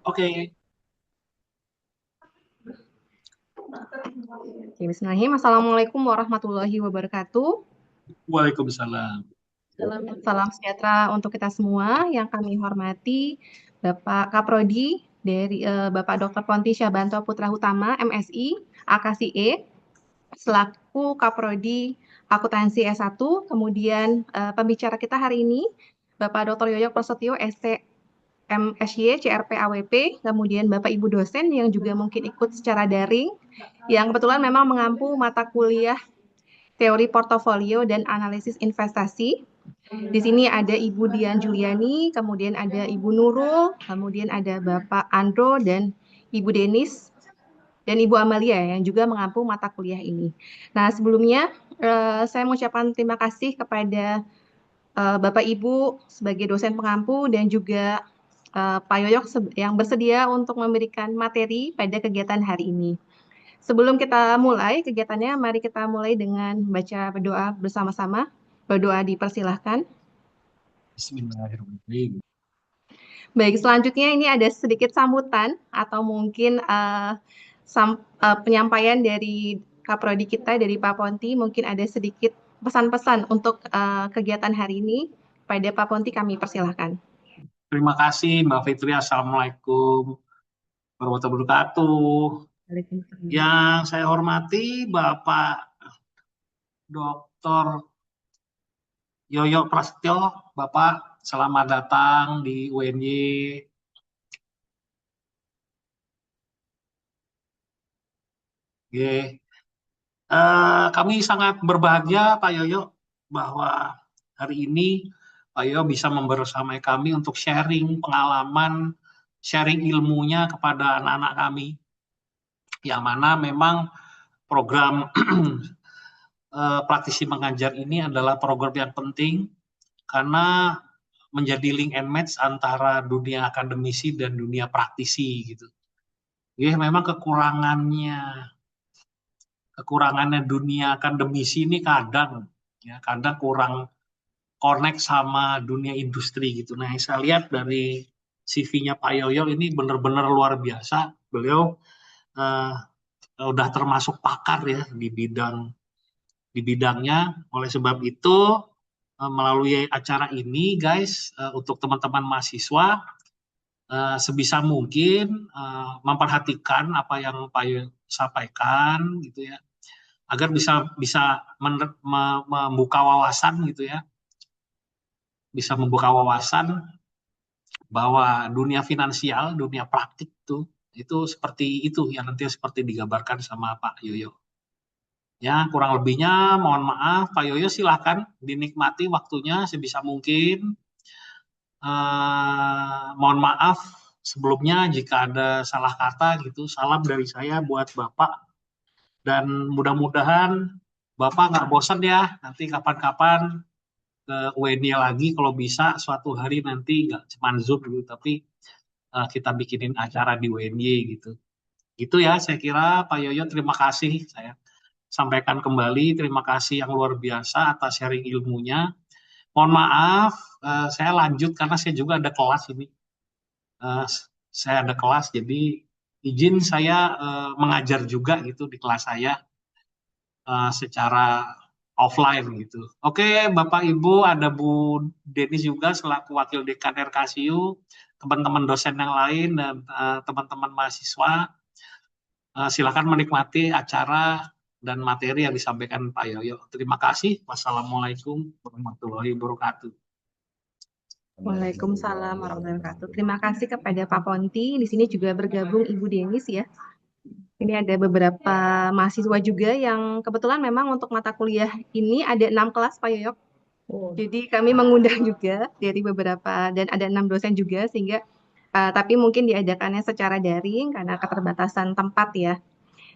Oke, Oke, bismillahirrahmanirrahim. Assalamualaikum warahmatullahi wabarakatuh. Waalaikumsalam. Salam sejahtera untuk kita semua. Yang kami hormati Bapak Kaprodi dari Bapak Dr. Ponti Syabanto Putra Hutama, MSI, AKSIE, selaku Kaprodi Akuntansi S1. Kemudian pembicara kita hari ini Bapak Dr. Yoyo Prasetyo, ST MSY, CRP AWP, kemudian Bapak Ibu dosen yang juga mungkin ikut secara daring, yang kebetulan memang mengampu mata kuliah teori portofolio dan analisis investasi. Di sini ada Ibu Dian Juliani, kemudian ada Ibu Nurul, kemudian ada Bapak Andro dan Ibu Denis dan Ibu Amalia yang juga mengampu mata kuliah ini. Nah, sebelumnya saya mengucapkan terima kasih kepada Bapak Ibu sebagai dosen pengampu dan juga Pak Yoyok yang bersedia untuk memberikan materi pada kegiatan hari ini. Sebelum kita mulai kegiatannya, mari kita mulai dengan baca berdoa bersama-sama. Berdoa dipersilahkan. Bismillahirrahmanirrahim. Baik, selanjutnya ini ada sedikit sambutan atau mungkin penyampaian dari Kaprodi kita, dari Pak Ponti. Mungkin ada sedikit pesan-pesan untuk kegiatan hari ini. Pada Pak Ponti kami persilahkan. Terima kasih Mbak Fitri. Assalamualaikum warahmatullahi wabarakatuh. Waalaikumsalam. Yang saya hormati Bapak Dr. Yoyo Prasetyo. Bapak, selamat datang di UNY. Oke. Kami sangat berbahagia Pak Yoyo bahwa hari ini Pak Yoyo bisa membersamai kami untuk sharing pengalaman, sharing ilmunya kepada anak-anak kami, yang mana memang program praktisi mengajar ini adalah program yang penting karena menjadi link and match antara dunia akademisi dan dunia praktisi gitu. Ya, memang kekurangannya dunia akademisi ini kadang kurang connect sama dunia industri gitu. Nah, yang saya lihat dari CV-nya Pak Yoyo ini benar-benar luar biasa. Beliau uh, udah termasuk pakar ya di bidangnya. Oleh sebab itu, melalui acara ini, guys, untuk teman-teman mahasiswa, sebisa mungkin memperhatikan apa yang Pak Yoyo sampaikan gitu ya, agar bisa bisa membuka wawasan gitu ya, bisa membuka wawasan bahwa dunia finansial, dunia praktik itu seperti itu yang nanti seperti digambarkan sama Pak Yoyo. Ya, kurang lebihnya mohon maaf, Pak Yoyo silahkan dinikmati waktunya sebisa mungkin. Mohon maaf sebelumnya jika ada salah kata gitu. Salam dari saya buat Bapak dan mudah-mudahan Bapak nggak bosan ya nanti kapan-kapan ke UNY lagi kalau bisa suatu hari nanti nggak cuma Zoom gitu tapi kita bikinin acara di UNY gitu. Gitu ya, saya kira Pak Yoyo, terima kasih. Saya sampaikan kembali, terima kasih yang luar biasa atas sharing ilmunya. Mohon maaf, saya lanjut karena saya juga ada kelas ini. Eh, saya ada kelas, jadi izin saya mengajar juga gitu di kelas saya secara offline gitu. Oke, Bapak Ibu, ada Bu Denis juga selaku Wakil Dekan RKSIU, teman-teman dosen yang lain dan teman-teman mahasiswa. Silakan menikmati acara dan materi yang disampaikan Pak Yoyo. Terima kasih. Wassalamualaikum warahmatullahi wabarakatuh. Waalaikumsalam warahmatullahi wabarakatuh. Terima kasih kepada Pak Ponti. Di sini juga bergabung Ibu Denis ya. Ini ada beberapa mahasiswa juga yang kebetulan memang untuk mata kuliah ini ada 6 kelas Pak Yoyok. Jadi kami mengundang juga dari beberapa dan ada 6 dosen juga sehingga tapi mungkin diadakannya secara daring karena keterbatasan tempat ya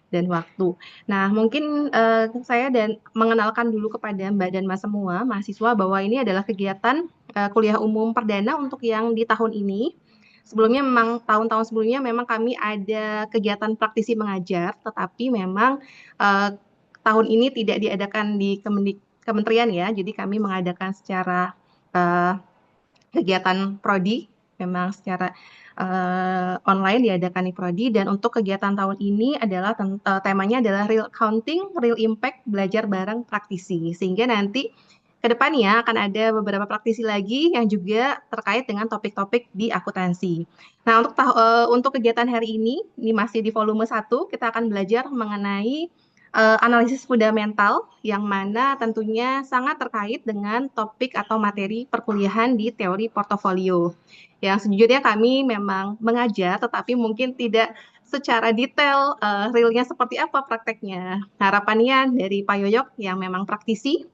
dan waktu. Nah, mungkin saya dan mengenalkan dulu kepada Mbak dan Mas semua mahasiswa bahwa ini adalah kegiatan kuliah umum perdana untuk yang di tahun ini. Sebelumnya memang tahun-tahun sebelumnya memang kami ada kegiatan praktisi mengajar, tetapi memang tahun ini tidak diadakan di kementerian ya. Jadi kami mengadakan secara kegiatan prodi, memang secara online diadakan di Prodi, dan untuk kegiatan tahun ini adalah temanya adalah Real Accounting, Real Impact, belajar bareng praktisi. Sehingga nanti ke depannya akan ada beberapa praktisi lagi yang juga terkait dengan topik-topik di akuntansi. Nah, untuk kegiatan hari ini masih di volume 1, kita akan belajar mengenai analisis fundamental yang mana tentunya sangat terkait dengan topik atau materi perkuliahan di teori portofolio. Yang sejujurnya kami memang mengajar, tetapi mungkin tidak secara detail realnya seperti apa prakteknya. Harapannya dari Pak Yoyok yang memang praktisi,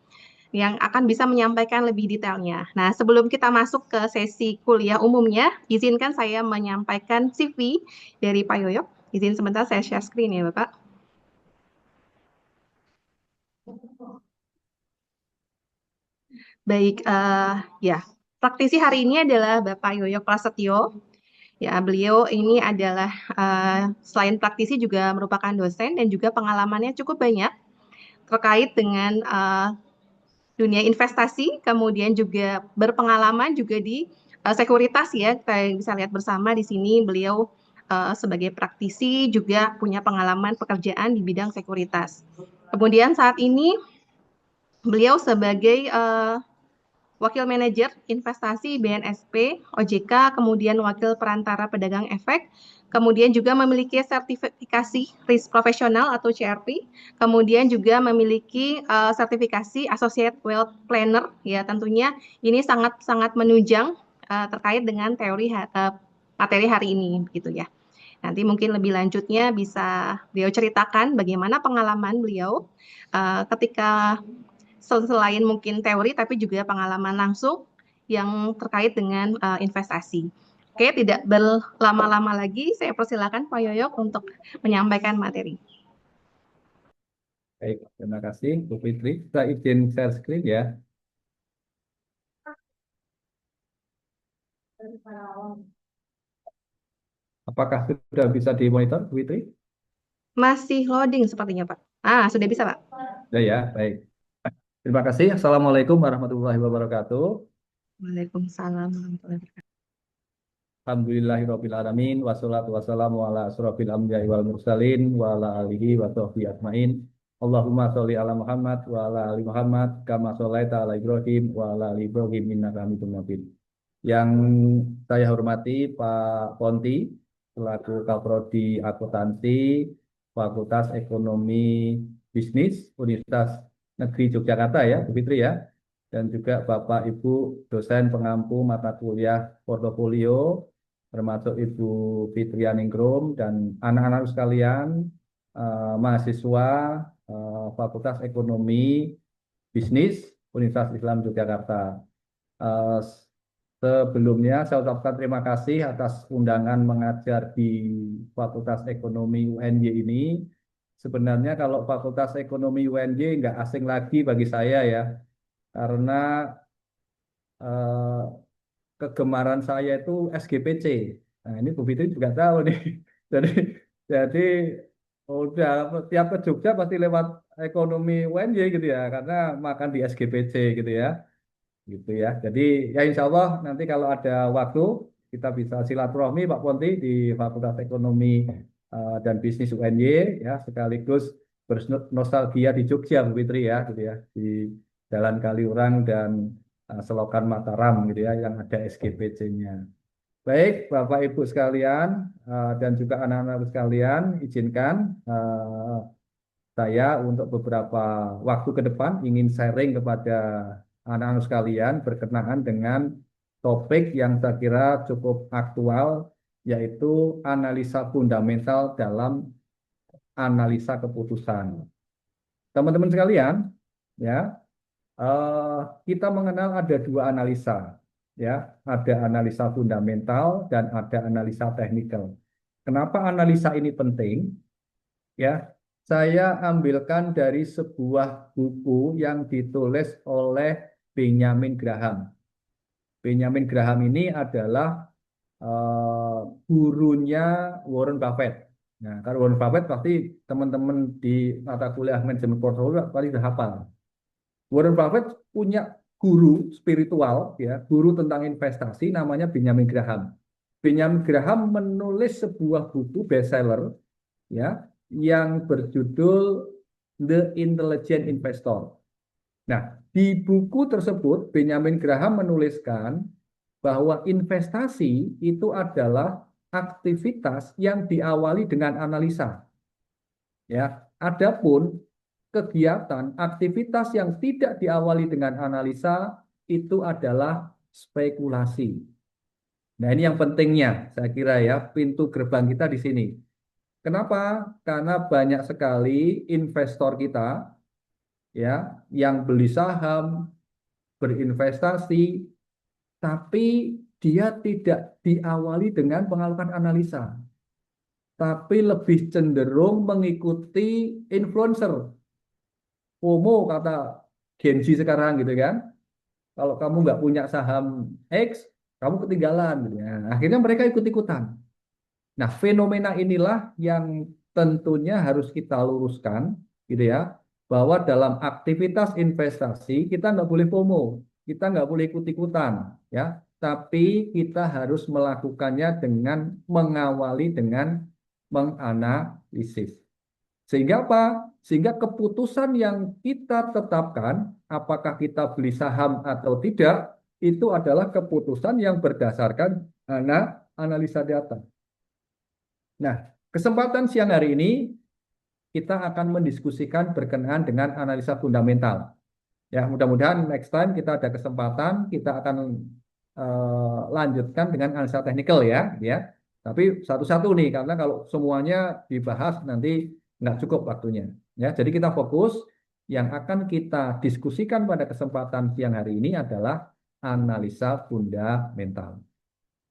yang akan bisa menyampaikan lebih detailnya. Nah, sebelum kita masuk ke sesi kuliah umumnya, izinkan saya menyampaikan CV dari Pak Yoyok. Izin sebentar saya share screen ya, Bapak. Baik, ya. Praktisi hari ini adalah Bapak Yoyok Prasetyo. Ya, beliau ini adalah selain praktisi juga merupakan dosen dan juga pengalamannya cukup banyak terkait dengan dunia investasi, kemudian juga berpengalaman juga di sekuritas ya. Kita bisa lihat bersama di sini beliau sebagai praktisi juga punya pengalaman pekerjaan di bidang sekuritas. Kemudian saat ini beliau sebagai Wakil Manajer Investasi BNSP, OJK, kemudian Wakil Perantara Pedagang Efek, kemudian juga memiliki sertifikasi risk profesional atau CRP, kemudian juga memiliki sertifikasi Associate Wealth Planner, ya tentunya ini sangat menunjang terkait dengan teori materi hari ini, gitu ya. Nanti mungkin lebih lanjutnya bisa beliau ceritakan bagaimana pengalaman beliau ketika selain mungkin teori, tapi juga pengalaman langsung yang terkait dengan investasi. Oke, tidak berlama-lama lagi, saya persilakan Pak Yoyok untuk menyampaikan materi. Baik, terima kasih Bu Fitri. Saya izin share screen ya. Apakah sudah bisa dimonitor, Bu Fitri? Masih loading sepertinya, Pak. Sudah bisa, Pak. Sudah ya, baik. Terima kasih. Assalamualaikum warahmatullahi wabarakatuh. Waalaikumsalam warahmatullahi wabarakatuh. Alhamdulillahirrahmanirrahim. Wassalatu wassalamu ala asrofil anbiya'i wal mursalin wa ala alihi wa sahbihi ajmain. Allahumma sholli ala Muhammad wa ala ali Muhammad kama sholaita ala Ibrahim wa ala ali Ibrahim innaka Hamidum Majid. Yang saya hormati Pak Ponti selaku Kaprodi Akuntansi Fakultas Ekonomi Bisnis Universitas Negeri Yogyakarta ya, Bu Fitri ya. Dan juga Bapak Ibu dosen pengampu mata kuliah portofolio termasuk Ibu Fitrianingrum dan anak-anak sekalian mahasiswa Fakultas Ekonomi Bisnis Universitas Islam Yogyakarta. Eh, Sebelumnya saya ucapkan terima kasih atas undangan mengajar di Fakultas Ekonomi UNY ini. Sebenarnya kalau Fakultas Ekonomi UNY nggak asing lagi bagi saya ya, karena eh, kegemaran saya itu SGPC. Nah ini Bu Fitri juga tahu nih. Jadi jadi udah tiap ke Jogja pasti lewat ekonomi UNY gitu ya, karena makan di SGPC gitu ya. Gitu ya. Jadi ya insya Allah nanti kalau ada waktu kita bisa silaturahmi Pak Ponti di Fakultas Ekonomi dan Bisnis UNY ya, sekaligus bernostalgia di Jogja Bu Fitri ya gitu ya, di Jalan Kaliurang dan Selokan Mataram gitu ya yang ada SGPC-nya. Baik Bapak Ibu sekalian dan juga anak-anak sekalian, izinkan saya untuk beberapa waktu ke depan ingin sharing kepada anak-anak sekalian berkenaan dengan topik yang saya kira cukup aktual, yaitu analisa fundamental dalam analisa keputusan. Teman-teman sekalian, ya, kita mengenal ada dua analisa, ya, ada analisa fundamental dan ada analisa teknikal. Kenapa analisa ini penting? Ya, saya ambilkan dari sebuah buku yang ditulis oleh Benjamin Graham. Benjamin Graham ini adalah gurunya Warren Buffett. Nah, kalau Warren Buffett pasti teman-teman di mata kuliah manajemen portofolio pasti sudah hafal. Warren Buffett punya guru spiritual, ya, guru tentang investasi namanya Benjamin Graham. Benjamin Graham menulis sebuah buku bestseller ya yang berjudul The Intelligent Investor. Nah, di buku tersebut Benjamin Graham menuliskan bahwa investasi itu adalah aktivitas yang diawali dengan analisa. Ya, adapun kegiatan aktivitas yang tidak diawali dengan analisa itu adalah spekulasi. Nah, ini yang pentingnya, saya kira ya, pintu gerbang kita di sini. Kenapa? Karena banyak sekali investor kita ya yang beli saham, berinvestasi, tapi dia tidak diawali dengan melakukan analisa, tapi lebih cenderung mengikuti influencer. FOMO kata Gen Z sekarang gitu kan. Kalau kamu nggak punya saham X, kamu ketinggalan gitu ya. Akhirnya mereka ikut-ikutan. Nah, fenomena inilah yang tentunya harus kita luruskan, gitu ya, bahwa dalam aktivitas investasi kita nggak boleh FOMO, kita nggak boleh ikut-ikutan, ya, tapi kita harus melakukannya dengan mengawali dengan menganalisis. Sehingga apa? Sehingga keputusan yang kita tetapkan, apakah kita beli saham atau tidak, itu adalah keputusan yang berdasarkan analisa data. Nah, kesempatan siang hari ini kita akan mendiskusikan berkenaan dengan analisa fundamental. Ya, mudah-mudahan next time kita ada kesempatan, kita akan lanjutkan dengan analisa teknikal ya. Tapi satu-satu nih, karena kalau semuanya dibahas nanti nggak cukup waktunya. Ya, jadi kita fokus yang akan kita diskusikan pada kesempatan siang hari ini adalah analisa fundamental.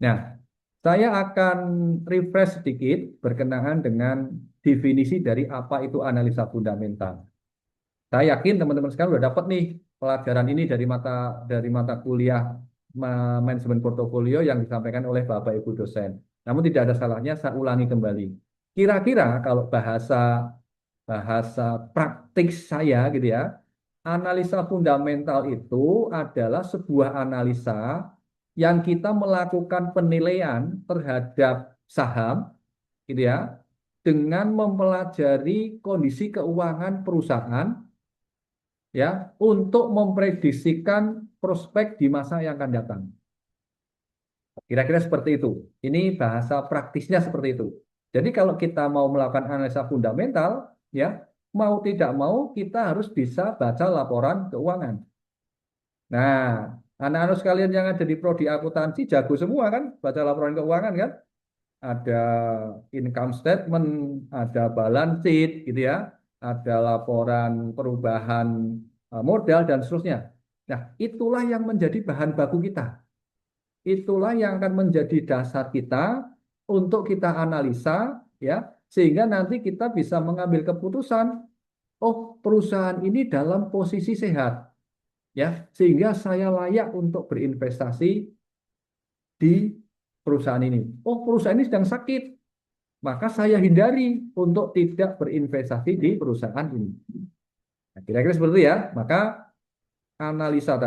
Nah, saya akan refresh sedikit berkenaan dengan definisi dari apa itu analisa fundamental. Saya yakin teman-teman sekarang sudah dapat nih pelajaran ini dari mata kuliah manajemen portofolio yang disampaikan oleh Bapak Ibu dosen. Namun tidak ada salahnya saya ulangi kembali. Kira-kira kalau bahasa praktik saya gitu ya, analisa fundamental itu adalah sebuah analisa yang kita melakukan penilaian terhadap saham gitu ya dengan mempelajari kondisi keuangan perusahaan ya untuk memprediksikan prospek di masa yang akan datang. Kira-kira seperti itu. Ini bahasa praktisnya seperti itu. Jadi kalau kita mau melakukan analisa fundamental ya mau tidak mau kita harus bisa baca laporan keuangan. Nah, anak-anak sekalian yang ada di prodi akuntansi jago semua kan baca laporan keuangan kan? Ada income statement, ada balance sheet gitu ya, ada laporan perubahan modal dan seterusnya. Nah, itulah yang menjadi bahan baku kita. Itulah yang akan menjadi dasar kita untuk kita analisa ya, sehingga nanti kita bisa mengambil keputusan, oh, perusahaan ini dalam posisi sehat ya, sehingga saya layak untuk berinvestasi di perusahaan ini. Oh, perusahaan ini sedang sakit, maka saya hindari untuk tidak berinvestasi di perusahaan ini. Nah, kira-kira seperti itu ya. Maka analisa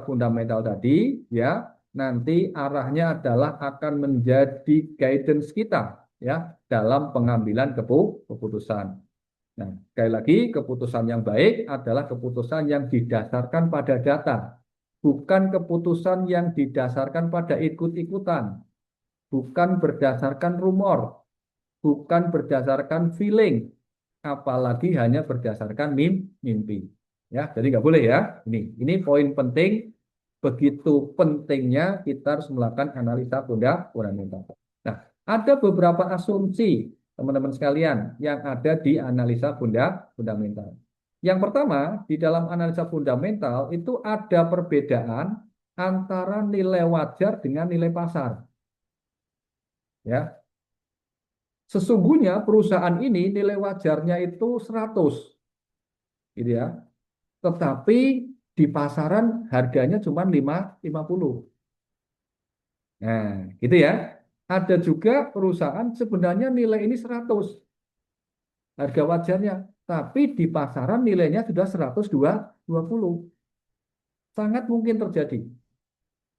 fundamental tadi, ya, nanti arahnya adalah akan menjadi guidance kita, ya, dalam pengambilan keputusan. Nah, sekali lagi, keputusan yang baik adalah keputusan yang didasarkan pada data, bukan keputusan yang didasarkan pada ikut-ikutan, bukan berdasarkan rumor, bukan berdasarkan feeling, apalagi hanya berdasarkan mimpi. Ya, jadi nggak boleh ya. Ini poin penting. Begitu pentingnya kita harus melakukan analisa fundamental. Nah, ada beberapa asumsi teman-teman sekalian yang ada di analisa fundamental. Yang pertama, di dalam analisa fundamental itu ada perbedaan antara nilai wajar dengan nilai pasar. Ya, sesungguhnya perusahaan ini nilai wajarnya itu 100, gitu ya. Tetapi di pasaran harganya cuma 50. Nah, gitu ya. Ada juga perusahaan sebenarnya nilai ini 100 harga wajarnya, tapi di pasaran nilainya sudah 120. Sangat mungkin terjadi.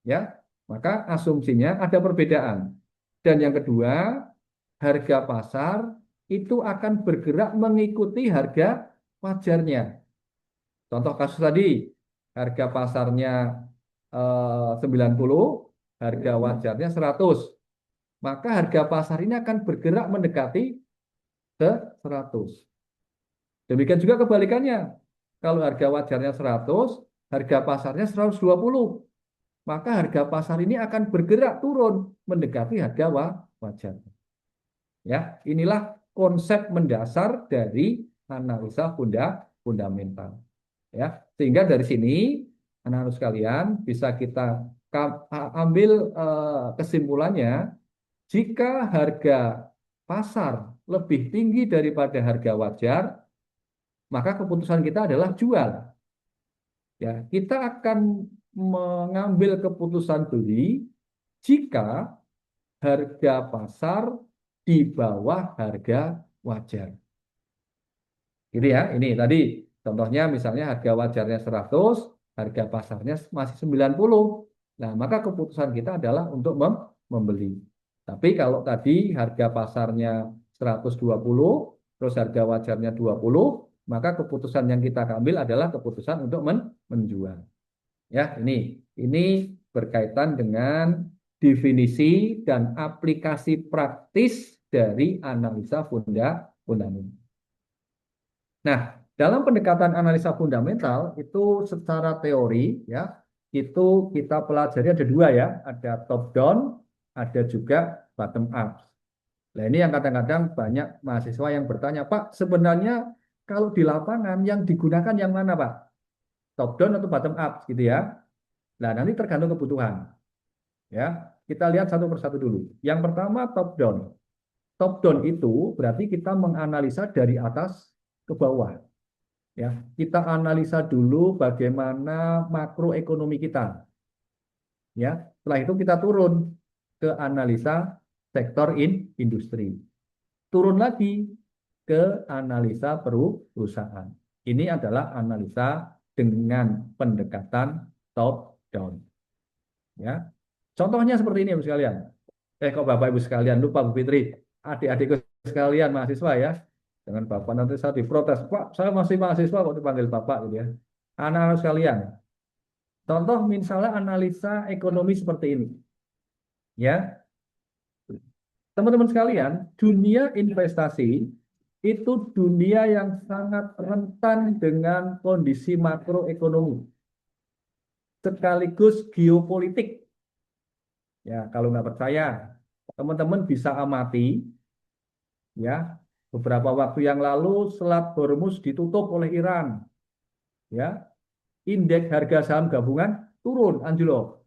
Ya, maka asumsinya ada perbedaan. Dan yang kedua, harga pasar itu akan bergerak mengikuti harga wajarnya. Contoh kasus tadi, harga pasarnya 90, harga wajarnya 100. Maka harga pasar ini akan bergerak mendekati ke 100. Demikian juga kebalikannya. Kalau harga wajarnya 100, harga pasarnya 120. Maka harga pasar ini akan bergerak turun mendekati harga wajar. Ya, inilah konsep mendasar dari analisa fundamental. Ya, sehingga dari sini anak-anak sekalian bisa kita ambil kesimpulannya, jika harga pasar lebih tinggi daripada harga wajar, maka keputusan kita adalah jual. Ya, kita akan mengambil keputusan beli jika harga pasar di bawah harga wajar. Gitu ya. Ini tadi contohnya misalnya harga wajarnya 100, harga pasarnya masih 90. Nah, maka keputusan kita adalah untuk membeli. Tapi kalau tadi harga pasarnya 120, terus harga wajarnya 20, maka keputusan yang kita ambil adalah keputusan untuk menjual. Ya, ini berkaitan dengan definisi dan aplikasi praktis dari analisa fundamental. Nah, dalam pendekatan analisa fundamental itu secara teori ya, itu kita pelajari ada dua ya, ada top down, ada juga bottom up. Nah, ini yang kadang-kadang banyak mahasiswa yang bertanya, Pak, sebenarnya kalau di lapangan yang digunakan yang mana, Pak? Top down atau bottom up gitu ya. Nah, nanti tergantung kebutuhan. Ya, kita lihat satu persatu dulu. Yang pertama top down. Top down itu berarti kita menganalisa dari atas ke bawah. Ya, kita analisa dulu bagaimana makroekonomi kita. Ya, setelah itu kita turun ke analisa sektor industri. Turun lagi ke analisa perusahaan. Ini adalah analisa dengan pendekatan top down. Ya, contohnya seperti ini, Ibu sekalian. Kok Bapak Ibu sekalian lupa, Bu Fitri, adik-adikku sekalian mahasiswa ya. Dengan Bapak nanti saya diprotes, Pak, saya masih mahasiswa kok dipanggil Bapak gitu ya. Anak-anak sekalian, contoh misalnya analisa ekonomi seperti ini. Ya, teman-teman sekalian, dunia investasi itu dunia yang sangat rentan dengan kondisi makroekonomi sekaligus geopolitik. Ya, kalau nggak percaya, teman-teman bisa amati ya, beberapa waktu yang lalu Selat Hormuz ditutup oleh Iran. Ya, indeks harga saham gabungan turun anjlok.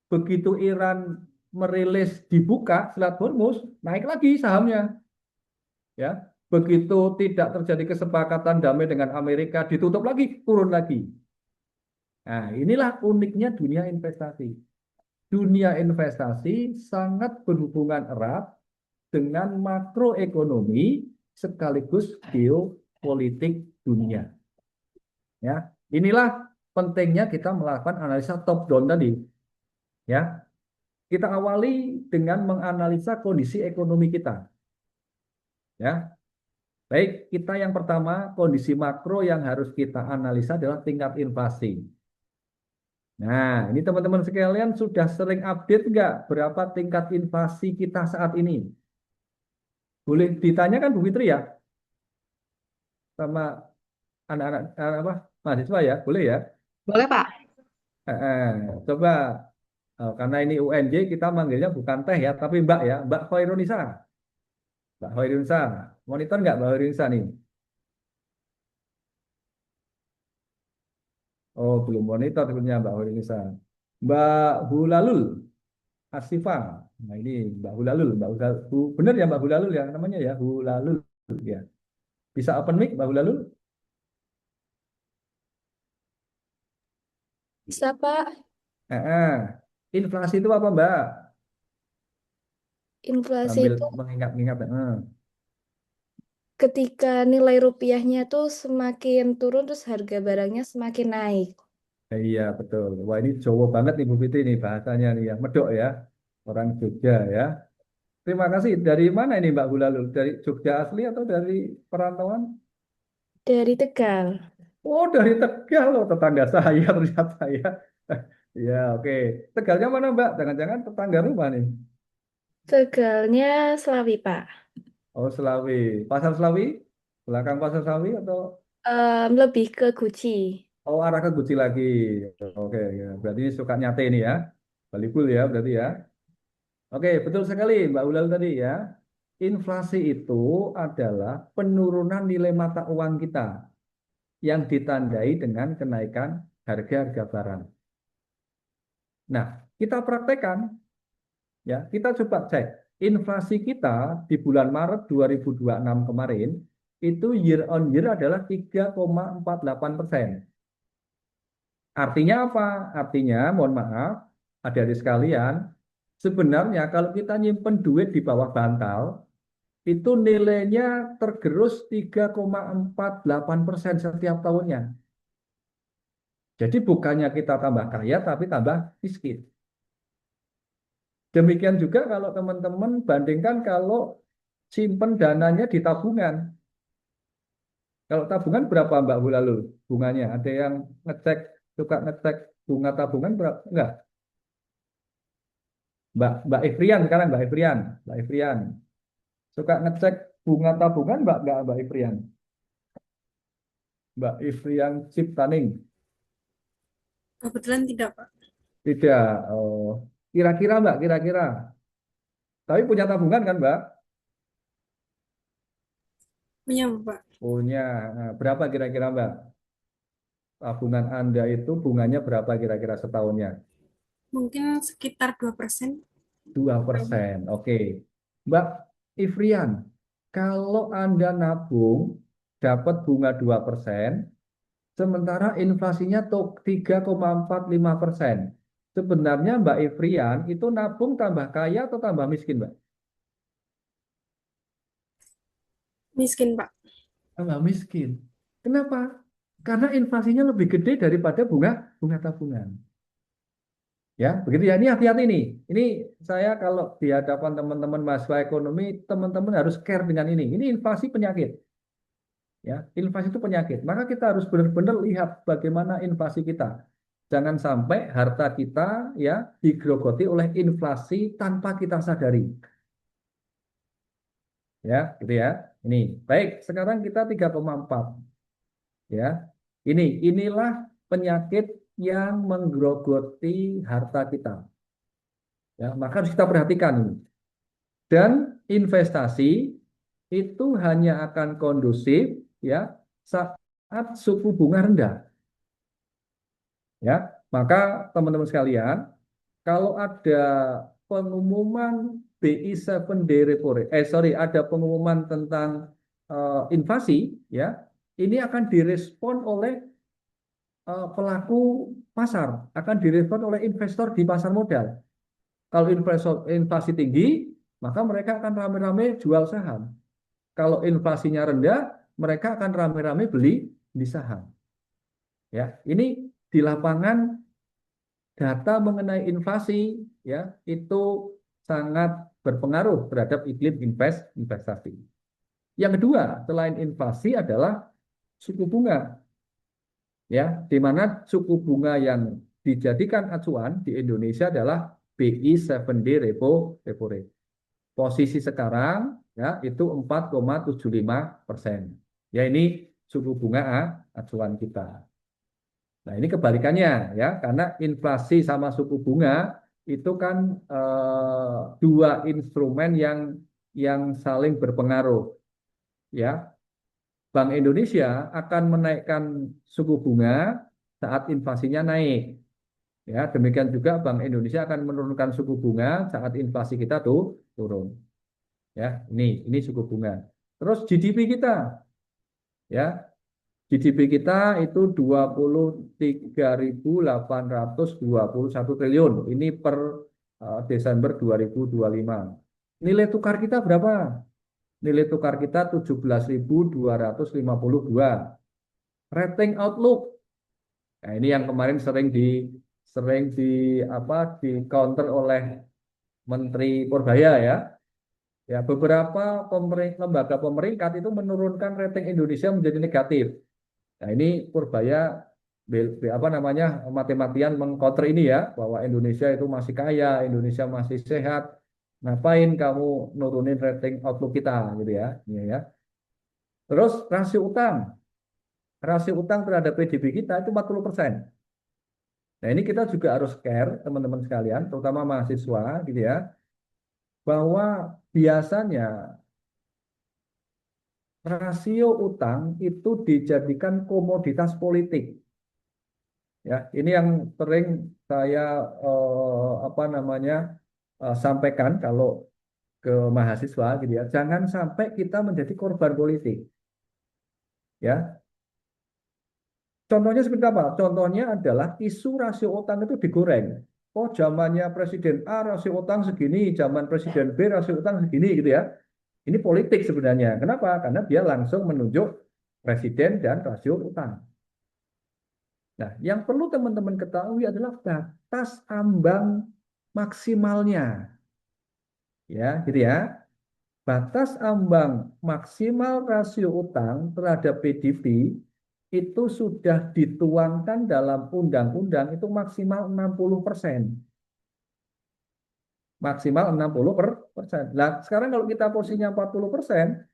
Begitu Iran merilis dibuka Selat Hormuz, naik lagi sahamnya. Ya, begitu tidak terjadi kesepakatan damai dengan Amerika, ditutup lagi, turun lagi. Nah, inilah uniknya dunia investasi. Dunia investasi sangat berhubungan erat dengan makroekonomi sekaligus geopolitik dunia. Ya, inilah pentingnya kita melakukan analisa top down tadi. Ya, kita awali dengan menganalisa kondisi ekonomi kita. Ya, baik, kita yang pertama kondisi makro yang harus kita analisa adalah tingkat inflasi. Nah, ini teman-teman sekalian sudah sering update nggak berapa tingkat inflasi kita saat ini? Boleh ditanyakan Bu Fitri ya, sama anak-anak apa mahasiswa ya, boleh ya? Boleh, Pak? Coba karena ini UNJ kita manggilnya bukan Teh ya, tapi Mbak ya, Mbak Khairunisa. Mbak Khairunisa, monitor nggak Mbak Khairunisa nih? Oh, belum monitor sebenarnya Mbak Khairunisa. Mbak Hulalul Asifah. Nah ini Mbak Hulalul, bener ya Mbak Hulalul ya namanya ya, Hulalul ya. Bisa open mic Mbak Hulalul? Bisa, Pak. Eh, eh. Inflasi itu apa Mbak? Inflasi Sambil itu mengingat-ingat. ketika nilai rupiahnya tuh semakin turun, terus harga barangnya semakin naik. Iya betul. Wah ini Jawa banget nih Bu Fitri nih bahasanya nih ya, medok ya. Orang Jogja ya. Terima kasih. Dari mana ini Mbak Hulalul? Dari Jogja asli atau dari perantauan? Dari Tegal. Oh, dari Tegal loh, tetangga saya ternyata ya. Ya, oke. Tegalnya mana Mbak? Jangan-jangan tetangga rumah nih. Tegalnya Slawi, Pak. Oh, Selawi. Pasar Selawi? Belakang Pasar Selawi atau Lebih ke Guci. oh arah ke Guci lagi? Oke, ya. Berarti suka nyate ini ya. Balibul ya berarti ya. Oke, betul sekali Mbak Ulal tadi ya. Inflasi itu adalah penurunan nilai mata uang kita yang ditandai dengan kenaikan harga-harga barang. Nah, kita praktekkan ya, kita coba cek inflasi kita di bulan Maret 2026 kemarin itu year on year adalah 3,48%. Artinya apa? Artinya, mohon maaf, adik-adik sekalian, sebenarnya kalau kita nyimpen duit di bawah bantal, itu nilainya tergerus 3,48% setiap tahunnya. Jadi bukannya kita tambah kaya, tapi tambah miskin. Demikian juga kalau teman-teman bandingkan kalau simpen dananya di tabungan. Kalau tabungan berapa Mbak Hulalu bunganya? Ada yang ngecek, suka ngecek bunga tabungan berapa? Enggak. Mbak Ifrian sekarang Mbak Ifrian suka ngecek bunga tabungan Mbak Ifrian, Mbak Ifrian Ciptaning Kebetulan tidak, Pak. tidak. Oh, kira-kira Mbak kira-kira. Tapi punya tabungan kan Mbak? Punya, Pak. Punya. Nah, berapa kira-kira Mbak? Tabungan Anda itu bunganya berapa kira-kira setahunnya? Mungkin sekitar 2%. 2%. Oke. Mbak Ifrian, kalau Anda nabung dapat bunga 2%, sementara inflasinya 3,45%. Sebenarnya Mbak Ifrian itu nabung tambah kaya atau tambah miskin, Mbak? Miskin, Pak. Tambah miskin. Kenapa? Karena inflasinya lebih gede daripada bunga tabungan. Ya, begitu ya. Ini hati-hati nih. Ini saya kalau di hadapan teman-teman mahasiswa ekonomi, teman-teman harus care dengan ini. Ini inflasi penyakit. Ya, inflasi itu penyakit. Maka kita harus benar-benar lihat bagaimana inflasi kita. Jangan sampai harta kita ya digerogoti oleh inflasi tanpa kita sadari. Ya, gitu ya. Ini. Baik, sekarang kita 3,4. Ya. Inilah penyakit yang menggerogoti harta kita. Ya, maka harus kita perhatikan ini. Dan investasi itu hanya akan kondusif ya saat suku bunga rendah. Ya, maka teman-teman sekalian, kalau ada pengumuman BI 7 day repo rate, ada pengumuman tentang inflasi, ya, ini akan direspon oleh pelaku pasar, akan direspon oleh investor di pasar modal. Kalau inflasi tinggi, maka mereka akan rame-rame jual saham. Kalau inflasinya rendah, mereka akan rame-rame beli saham. Ya, ini di lapangan data mengenai inflasi ya itu sangat berpengaruh terhadap iklim investasi. Yang kedua, selain inflasi adalah suku bunga. Ya, di mana suku bunga yang dijadikan acuan di Indonesia adalah BI 7 day repo rate. Posisi sekarang ya itu 4,75%. Ya ini suku bunga acuan kita. Nah, ini kebalikannya ya, karena inflasi sama suku bunga itu kan dua instrumen yang saling berpengaruh. Ya, Bank Indonesia akan menaikkan suku bunga saat inflasinya naik. Ya, demikian juga Bank Indonesia akan menurunkan suku bunga saat inflasi kita tuh turun. Ya, ini suku bunga. Terus GDP kita, ya GDP kita itu 23.821 triliun. Ini per Desember 2025. Nilai tukar kita berapa? Nilai tukar kita 17.252. Rating outlook. Nah, ini yang kemarin sering di counter oleh Menteri Purbaya ya. Ya, beberapa lembaga pemeringkat itu menurunkan rating Indonesia menjadi negatif. Nah, ini Purbaya apa namanya mati-matian mengcounter ini ya, bahwa Indonesia itu masih kaya, Indonesia masih sehat. Ngapain kamu nurunin rating outlook kita gitu ya. Ini ya. Terus rasio utang terhadap PDB kita itu 40%. Nah, ini kita juga harus care teman-teman sekalian, terutama mahasiswa gitu ya, bahwa biasanya rasio utang itu dijadikan komoditas politik. Ya, ini yang sering saya apa namanya sampaikan kalau ke mahasiswa gitu ya. Jangan sampai kita menjadi korban politik. Ya, contohnya seperti apa? Contohnya adalah isu rasio utang itu digoreng. Oh, zamannya Presiden A rasio utang segini, zaman Presiden B rasio utang segini gitu ya. Ini politik sebenarnya. Kenapa? Karena dia langsung menunjuk presiden dan rasio utang. Nah, yang perlu teman-teman ketahui adalah batas ambang maksimalnya. Ya, gitu ya. Batas ambang maksimal rasio utang terhadap PDB itu sudah dituangkan dalam undang-undang itu maksimal 60%. Maksimal 60%. Nah, sekarang kalau kita posisinya 40%,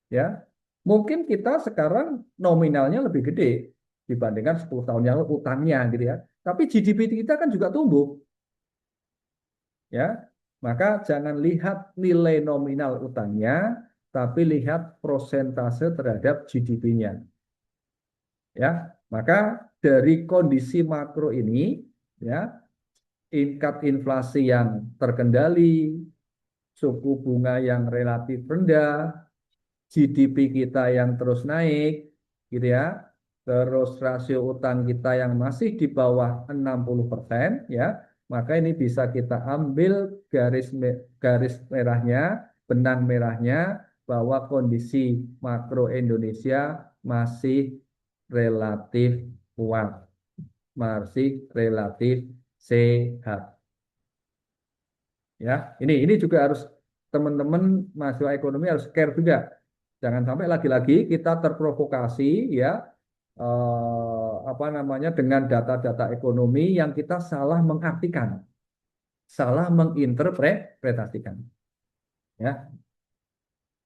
ya, mungkin kita sekarang nominalnya lebih gede dibandingkan 10 tahun yang lalu utangnya gitu ya. Tapi GDP kita kan juga tumbuh, ya. Maka jangan lihat nilai nominal utangnya, tapi lihat prosentase terhadap GDP-nya. Ya, maka dari kondisi makro ini, ya, tingkat inflasi yang terkendali, suku bunga yang relatif rendah, GDP kita yang terus naik, gitu ya. Terus rasio utang kita yang masih di bawah 60%, ya. Maka ini bisa kita ambil garis merahnya, benang merahnya bahwa kondisi makro Indonesia masih relatif kuat, masih relatif sehat. Ya, ini juga harus teman-teman mahasiswa ekonomi harus care juga. Jangan sampai lagi-lagi kita terprovokasi ya apa namanya dengan data-data ekonomi yang kita salah mengartikan, salah menginterpretasikan. Ya,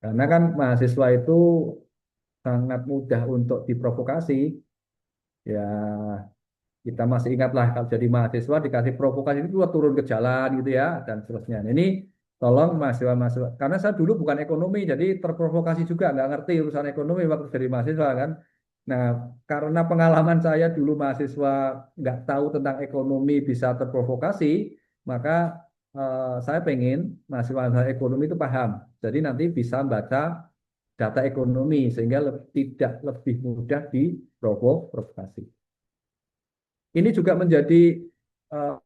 karena kan mahasiswa itu sangat mudah untuk diprovokasi. Ya, kita masih ingatlah kalau jadi mahasiswa dikasih provokasi itu turun ke jalan gitu ya dan seterusnya. Nah, ini tolong mahasiswa-mahasiswa karena saya dulu bukan ekonomi jadi terprovokasi juga nggak ngerti urusan ekonomi waktu jadi mahasiswa kan. Nah, karena pengalaman saya dulu mahasiswa nggak tahu tentang ekonomi bisa terprovokasi, maka saya pengen mahasiswa ekonomi itu paham. Jadi nanti bisa baca data ekonomi sehingga tidak lebih mudah diprovokasi. Ini juga menjadi uh,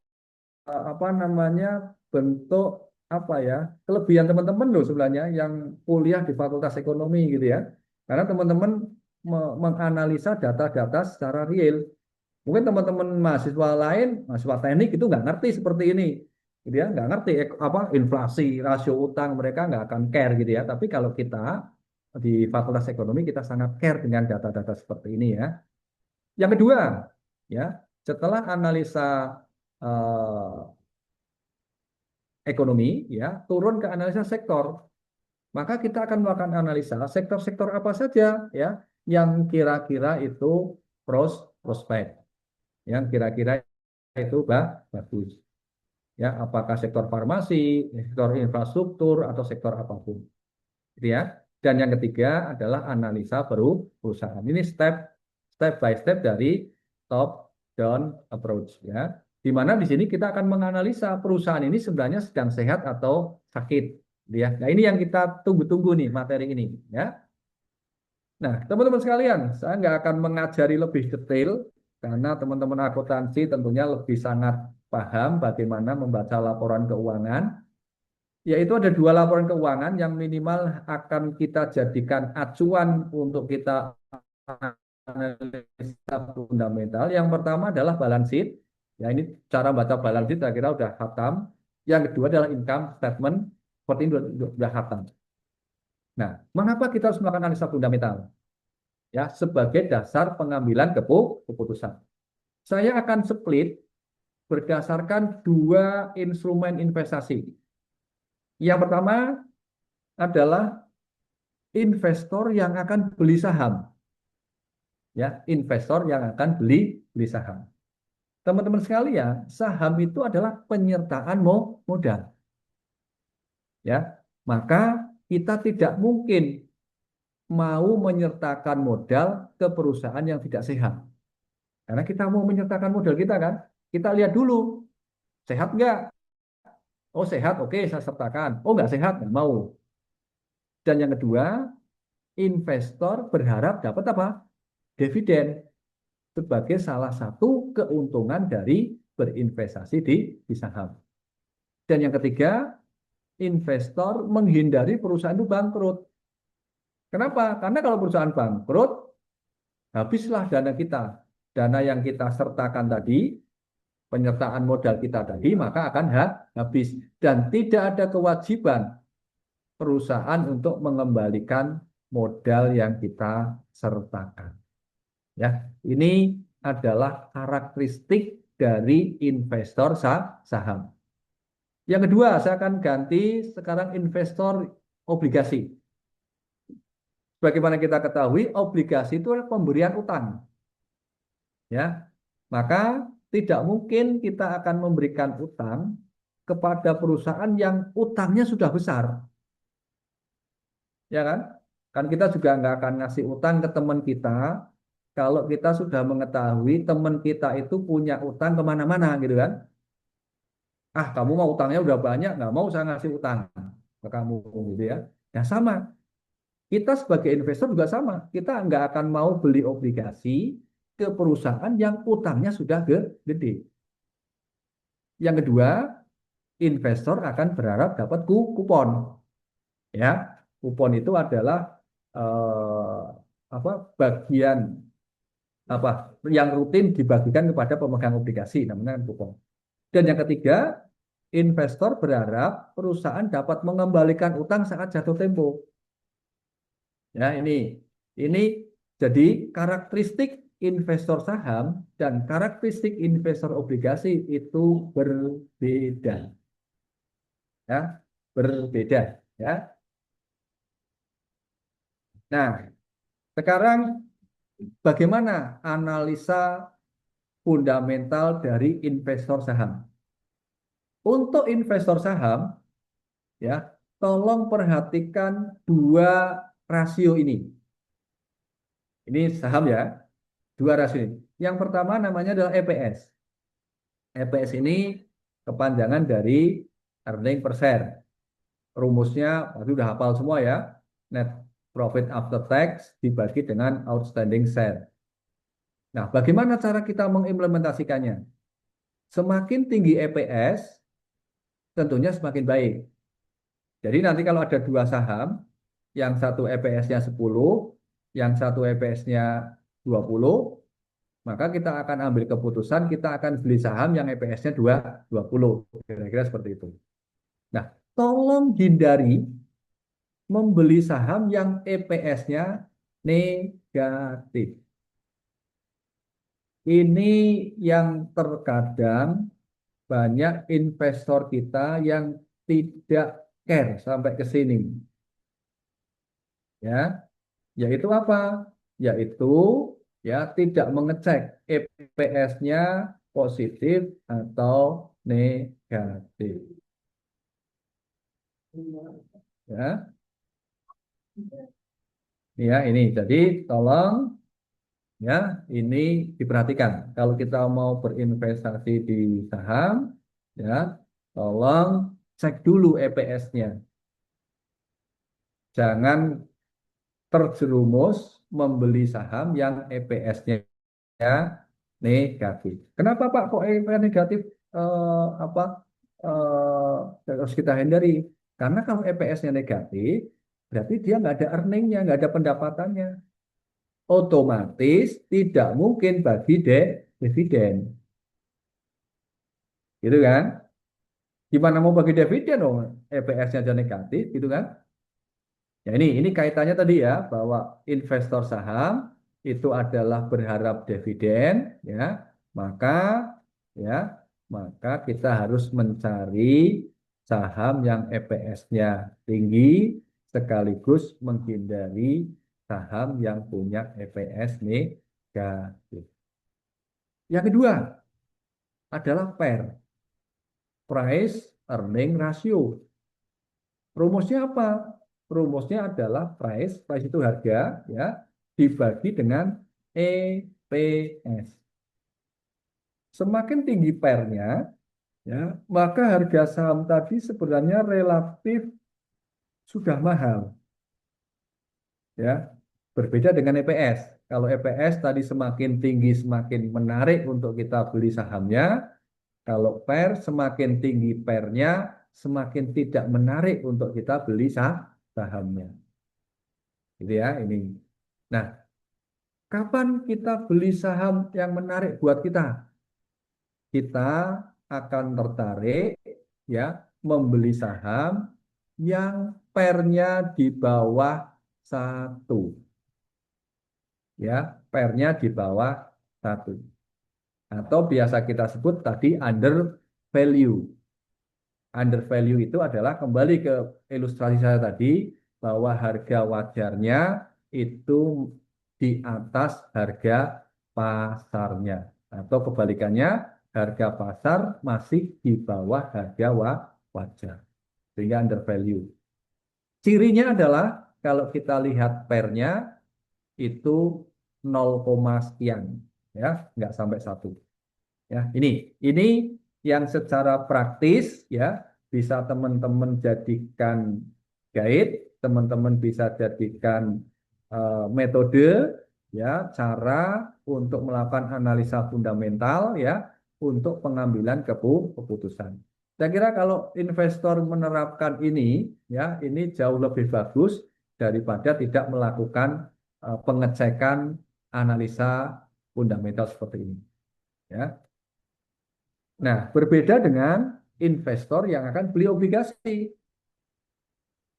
apa namanya bentuk apa ya kelebihan teman-teman loh sebenarnya yang kuliah di Fakultas Ekonomi gitu ya. Karena teman-teman menganalisa data-data secara real. Mungkin teman-teman mahasiswa lain, mahasiswa teknik itu nggak ngerti seperti ini, gitu ya, nggak ngerti apa inflasi, rasio utang mereka nggak akan care gitu ya. Tapi kalau kita di Fakultas Ekonomi kita sangat care dengan data-data seperti ini ya. Yang kedua, ya setelah analisa ekonomi, ya turun ke analisa sektor, maka kita akan melakukan analisa sektor-sektor apa saja, ya yang kira-kira itu prospek, yang kira-kira itu bagus, ya apakah sektor farmasi, sektor infrastruktur atau sektor apapun, gitu ya. Dan yang ketiga adalah analisa perusahaan. Ini step by step dari top down approach ya. Di mana di sini kita akan menganalisa perusahaan ini sebenarnya sedang sehat atau sakit ya. Nah, ini yang kita tunggu-tunggu nih materi ini ya. Nah, teman-teman sekalian, saya nggak akan mengajari lebih detail karena teman-teman akuntansi tentunya lebih sangat paham bagaimana membaca laporan keuangan. Yaitu ada 2 laporan keuangan yang minimal akan kita jadikan acuan untuk kita analisa fundamental. Yang pertama adalah balance sheet. Ya, ini cara baca balance sheet saya kira udah khatam. Yang kedua adalah income statement, seperti ini sudah khatam. Nah, mengapa kita harus melakukan analisa fundamental? Ya, sebagai dasar pengambilan keputusan. Saya akan split berdasarkan dua instrumen investasi. Yang pertama adalah investor yang akan beli saham. Ya, investor yang akan beli saham. Teman-teman sekalian, saham itu adalah penyertaan modal. Ya, maka kita tidak mungkin mau menyertakan modal ke perusahaan yang tidak sehat. Karena kita mau menyertakan modal kita kan, kita lihat dulu, sehat nggak? Oh sehat, oke saya sertakan. Oh nggak sehat, nggak mau. Dan yang kedua, investor berharap dapat apa? Dividen sebagai salah satu keuntungan dari berinvestasi di saham. Dan yang ketiga, investor menghindari perusahaan itu bangkrut. Kenapa? Karena kalau perusahaan bangkrut, habislah dana kita. Dana yang kita sertakan tadi, penyertaan modal kita tadi, maka akan habis. Dan tidak ada kewajiban perusahaan untuk mengembalikan modal yang kita sertakan. Ya, ini adalah karakteristik dari investor saham. Yang kedua, saya akan ganti sekarang investor obligasi. Bagaimana kita ketahui, obligasi itu adalah pemberian utang. Ya, maka tidak mungkin kita akan memberikan utang kepada perusahaan yang utangnya sudah besar. Ya kan? Kan kita juga nggak akan ngasih utang ke teman kita kalau kita sudah mengetahui teman kita itu punya utang kemana-mana gitu kan. Ah, kamu mau utangnya udah banyak, nggak mau saya ngasih utang ke kamu gitu ya. Ya sama, kita sebagai investor juga sama. Kita nggak akan mau beli obligasi ke perusahaan yang utangnya sudah gede. Yang kedua, investor akan berharap dapat kupon. Ya, kupon itu adalah bagian yang rutin dibagikan kepada pemegang obligasi, namanya kupon. Dan yang ketiga, investor berharap perusahaan dapat mengembalikan utang saat jatuh tempo. Ya, ini jadi karakteristik investor saham dan karakteristik investor obligasi itu berbeda. Ya, berbeda, ya. Nah, sekarang bagaimana analisa fundamental dari investor saham? Untuk investor saham, ya, tolong perhatikan dua rasio ini. Ini saham ya, dua rasio ini. Yang pertama namanya adalah EPS. EPS ini kepanjangan dari earning per share. Rumusnya pasti udah hafal semua ya. Net profit after tax dibagi dengan outstanding share. Nah, bagaimana cara kita mengimplementasikannya? Semakin tinggi EPS, tentunya semakin baik. Jadi nanti kalau ada dua saham, yang satu EPS-nya 10, yang satu EPS-nya 20, maka kita akan ambil keputusan, kita akan beli saham yang EPS-nya 20. Kira-kira seperti itu. Nah, tolong hindari membeli saham yang EPS-nya negatif. Ini yang terkadang banyak investor kita yang tidak care sampai ke sini. Ya, yaitu apa? Yaitu ya tidak mengecek EPS-nya positif atau negatif. Ya. Ya, ini jadi tolong ya, ini diperhatikan. Kalau kita mau berinvestasi di saham, ya, tolong cek dulu EPS-nya. Jangan terjerumus membeli saham yang EPS-nya negatif. Kenapa Pak kok EPS negatif harus kita hindari? Karena kalau EPS-nya negatif, berarti dia nggak ada earning-nya, nggak ada pendapatannya. Otomatis tidak mungkin bagi dividen. Gitu kan? Gimana mau bagi dividen dong? EPS-nya aja negatif gitu kan? Ya ini kaitannya tadi ya bahwa investor saham itu adalah berharap dividen ya, maka ya maka kita harus mencari saham yang EPS-nya tinggi sekaligus menghindari saham yang punya EPS negatif. Yang kedua adalah PER, Price Earning Ratio. Rumusnya apa? Rumusnya adalah price itu harga ya, dibagi dengan EPS. Semakin tinggi pernya ya, maka harga saham tadi sebenarnya relatif sudah mahal ya. Berbeda dengan EPS. Kalau EPS tadi semakin tinggi semakin menarik untuk kita beli sahamnya. Kalau PER semakin tinggi pernya semakin tidak menarik untuk kita beli sahamnya. Gitu ya ini. Nah, kapan kita beli saham yang menarik buat kita? Kita akan tertarik ya membeli saham yang pernya di bawah 1. Ya, pernya di bawah 1. Atau biasa kita sebut tadi under value. Under value itu adalah kembali ke ilustrasi saya tadi bahwa harga wajarnya itu di atas harga pasarnya atau kebalikannya harga pasar masih di bawah harga wajar sehingga under value. Cirinya adalah kalau kita lihat pernya itu 0, sekian ya, nggak sampai 1. Ya, ini yang secara praktis ya bisa teman-teman jadikan guide, teman-teman bisa jadikan metode ya cara untuk melakukan analisa fundamental ya untuk pengambilan keputusan. Saya kira kalau investor menerapkan ini ya ini jauh lebih bagus daripada tidak melakukan pengecekan analisa fundamental seperti ini ya. Nah, berbeda dengan investor yang akan beli obligasi.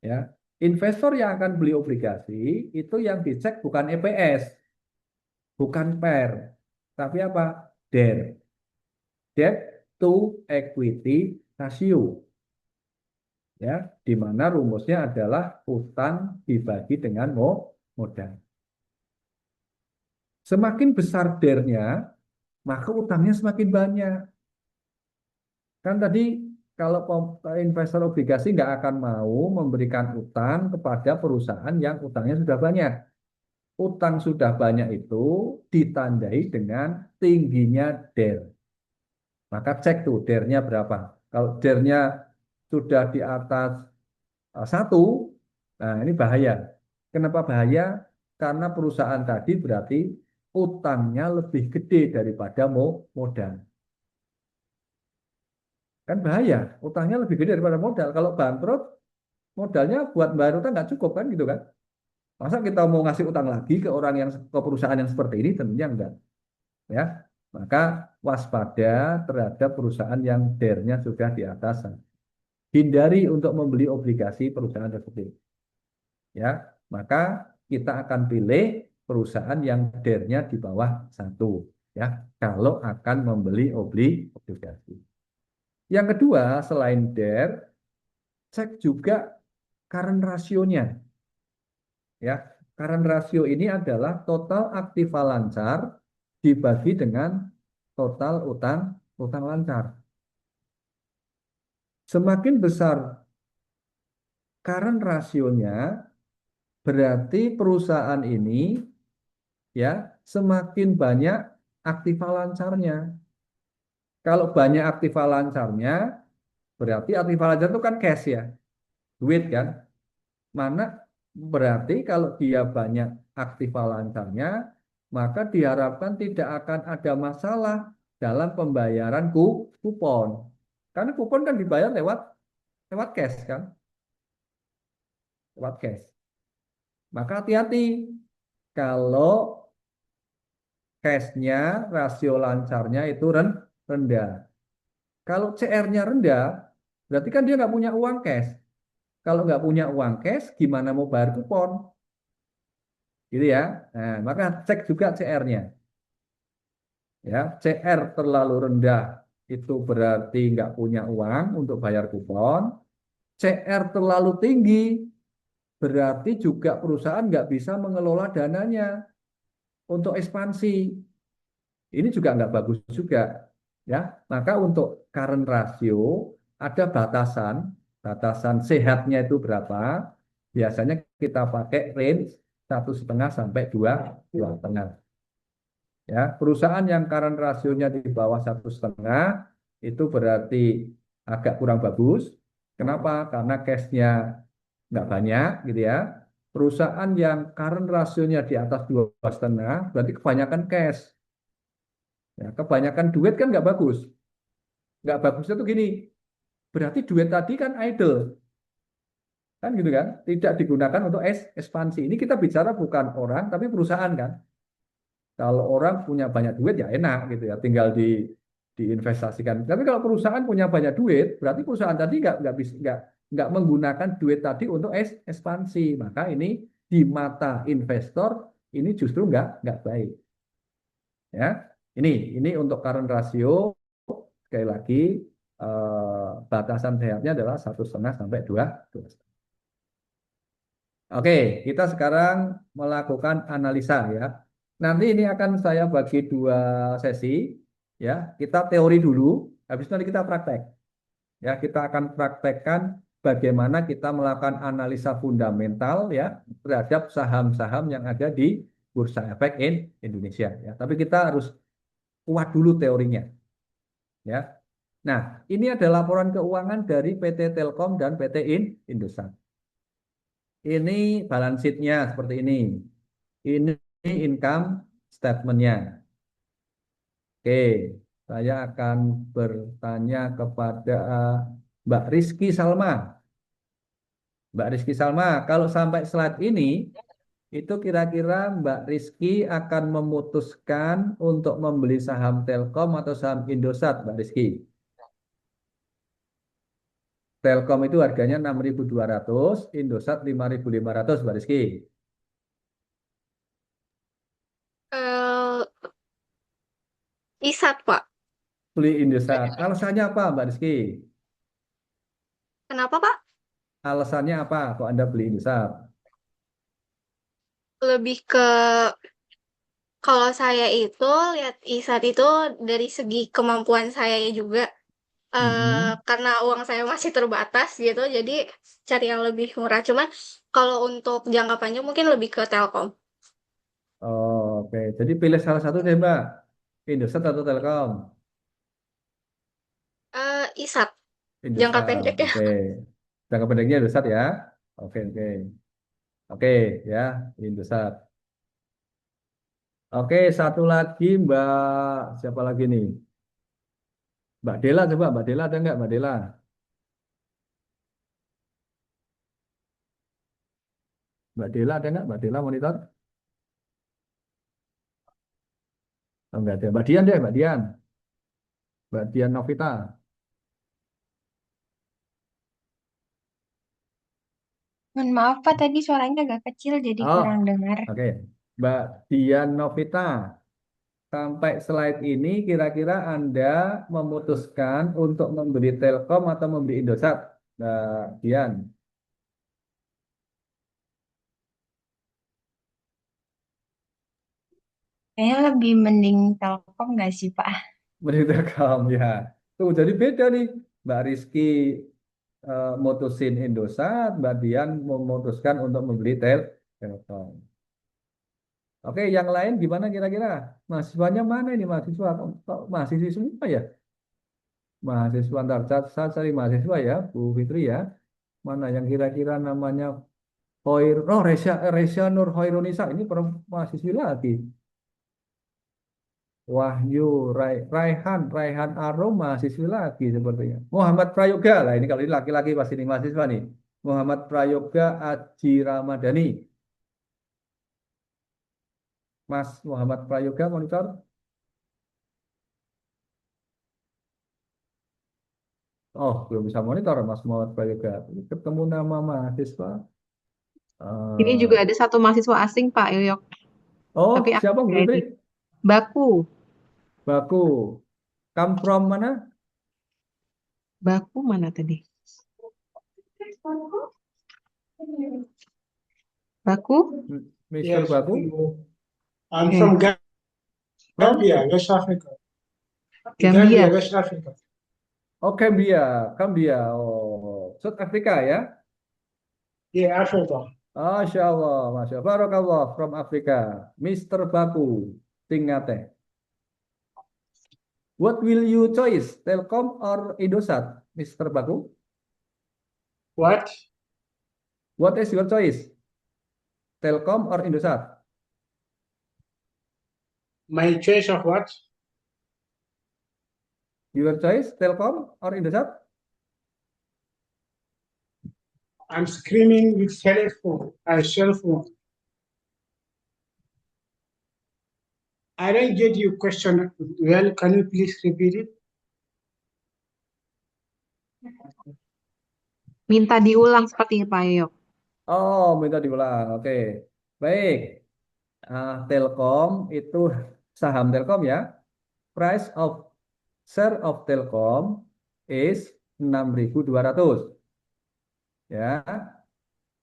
Ya, investor yang akan beli obligasi itu yang dicek bukan EPS, bukan PER, tapi apa? DER, Debt to Equity Ratio. Ya, di mana rumusnya adalah utang dibagi dengan modal. Semakin besar DER-nya, maka utangnya semakin banyak. Kan tadi kalau investor obligasi nggak akan mau memberikan utang kepada perusahaan yang utangnya sudah banyak. Utang sudah banyak itu ditandai dengan tingginya DER. Maka cek tuh DER-nya berapa. Kalau DER-nya sudah di atas 1, nah ini bahaya. Kenapa bahaya? Karena perusahaan tadi berarti utangnya lebih gede daripada modal. Kan bahaya, utangnya lebih gede daripada modal. Kalau bangkrut, modalnya buat bayar utang nggak cukup kan gitu kan. Masa kita mau ngasih utang lagi ke orang yang ke perusahaan yang seperti ini? Tentunya enggak. Ya, maka waspada terhadap perusahaan yang DER-nya sudah di atas. Hindari untuk membeli obligasi perusahaan tersebut. Ya, maka kita akan pilih perusahaan yang DER-nya di bawah 1. Ya, kalau akan membeli obligasi. Yang kedua, selain DER, cek juga current rasionya. Ya, current rasio ini adalah total aktiva lancar dibagi dengan total utang lancar. Semakin besar current rasionya, berarti perusahaan ini ya semakin banyak aktiva lancarnya. Kalau banyak aktiva lancarnya, berarti aktiva lancar itu kan cash ya, duit kan. Mana berarti kalau dia banyak aktiva lancarnya, maka diharapkan tidak akan ada masalah dalam pembayaran kupon. Karena kupon kan dibayar lewat cash kan, lewat cash. Maka hati-hati kalau cash-nya, rasio lancarnya itu rendah. Kalau CR-nya rendah, Berarti kan dia nggak punya uang cash. Kalau nggak punya uang cash, gimana mau bayar kupon? Gitu ya. Nah, maka cek juga CR-nya. Ya, CR terlalu rendah itu berarti nggak punya uang untuk bayar kupon. CR terlalu tinggi berarti juga perusahaan nggak bisa mengelola dananya untuk ekspansi. Ini juga nggak bagus juga, ya. Maka untuk current ratio ada batasan, batasan sehatnya itu berapa? Biasanya kita pakai range 1,5 sampai 2,5. Ya, perusahaan yang current rasionya di bawah 1,5 itu berarti agak kurang bagus. Kenapa? Karena cashnya nggak banyak, gitu ya. Perusahaan yang current rasionya di atas 2,5 berarti kebanyakan cash. Ya, kebanyakan duit kan nggak bagus. Nggak bagusnya tuh gini, berarti duit tadi kan idle. Kan gitu kan? Tidak digunakan untuk ekspansi. Ini kita bicara bukan orang, tapi perusahaan kan. Kalau orang punya banyak duit ya enak gitu ya, tinggal diinvestasikan. Tapi kalau perusahaan punya banyak duit, berarti perusahaan tadi nggak bisa nggak menggunakan duit tadi untuk ekspansi. Maka ini di mata investor ini justru nggak baik. Ya, ini untuk current rasio sekali lagi batasan sehatnya adalah 1,5 sampai 2. Oke, kita sekarang melakukan analisa ya. Nanti ini akan saya bagi 2 sesi ya. Kita teori dulu, habis itu nanti kita praktek. Ya, kita akan praktekkan bagaimana kita melakukan analisa fundamental ya terhadap saham-saham yang ada di Bursa Efek Indonesia ya. Tapi kita harus kuat dulu teorinya ya. Nah, ini ada laporan keuangan dari PT Telkom dan PT Indosat. Ini balance sheet-nya seperti ini. Ini income statement-nya. Oke, saya akan bertanya kepada Mbak Rizky Salma. Mbak Rizky Salma, kalau sampai slide ini, itu kira-kira Mbak Rizky akan memutuskan untuk membeli saham Telkom atau saham Indosat, Mbak Rizky? Telkom itu harganya 6.200, Indosat 5.500, Mbak Rizky. Eh, Isat, Pak. Beli Indosat. Alasannya apa, Mbak Rizky? Kenapa, Pak? Alasannya apa kok Anda beli Indosat? Lebih ke kalau saya itu lihat Isat itu dari segi kemampuan saya juga. Mm-mm. Karena uang saya masih terbatas gitu, jadi cari yang lebih murah. Cuman kalau untuk jangka panjang mungkin lebih ke Telkom. Oh, oke. Jadi pilih salah satu deh, Mbak. Indosat atau Telkom? Isat, jangka Indosat. pendek ya. Oke. Jangka pendeknya Indosat ya. Oke, oke. Oke, ya, Indosat. Oke, satu lagi Mbak. Siapa lagi nih? Mbak Dela coba. Mbak Dela ada nggak, Mbak Dela? Mbak Dela ada nggak? Mbak Dela monitor? Oh, nggak ada. Mbak Dian deh, Mbak Dian. Mbak Dian Novita. Mohon maaf Pak, tadi suaranya agak kecil jadi Oh, kurang dengar. oke. Mbak Dian Novita. Sampai slide ini kira-kira Anda memutuskan untuk membeli Telkom atau membeli Indosat, Mbak Dian? Kayaknya lebih mending Telkom nggak sih Pak? Membeli Telkom ya. Tuh jadi beda nih. Mbak Rizky mutusin Indosat, Mbak Dian memutuskan untuk membeli Telkom. Oke, yang lain gimana kira-kira? Mahasiswanya mana ini mahasiswa? Kok mahasiswa semua ya? Mahasiswa antar saya cari mahasiswa ya, Bu Fitri ya. Mana yang kira-kira namanya Resya Nur Hoirunisa ini mahasiswi lagi. Wahyu Raihan Arum mahasiswi lagi sepertinya. Muhammad Prayoga lah ini kalau ini laki-laki pasti ini mahasiswa nih. Muhammad Prayoga Aji Ramadhani. Mas Muhammad Prayoga monitor. Oh, belum bisa monitor Mas Muhammad Prayoga. Ini ketemu nama mahasiswa. Ini juga Eh, ada satu mahasiswa asing, Pak Yoyok. oh, Tapi siapa aktif Bu ya Fitri? di Baku. Baku. Come from mana? Baku mana tadi? Baku? Mr. Yes, Baku? I'm Oke. from From? Gambia, West Africa. Gambia. West Africa. Oh, Gambia. Gambia. Oh, South Africa ya? Yeah, Africa. Masya Allah, Masya Allah. Barakallah from Africa. Mr. Baku. Tingate. What will you choose? Telkom or Indosat, Mr. Baku? What? What is your choice? Telkom or Indosat? My choice of what? Your choice, Telkom or Indosat? I'm screaming with cell phone. I don't get your question well. Can you please repeat it? Minta diulang sepertinya Pak Yoyok. Oh, minta diulang. Oke. Baik. Telkom itu saham Telkom ya. Price of share of Telkom is 6.200. Ya.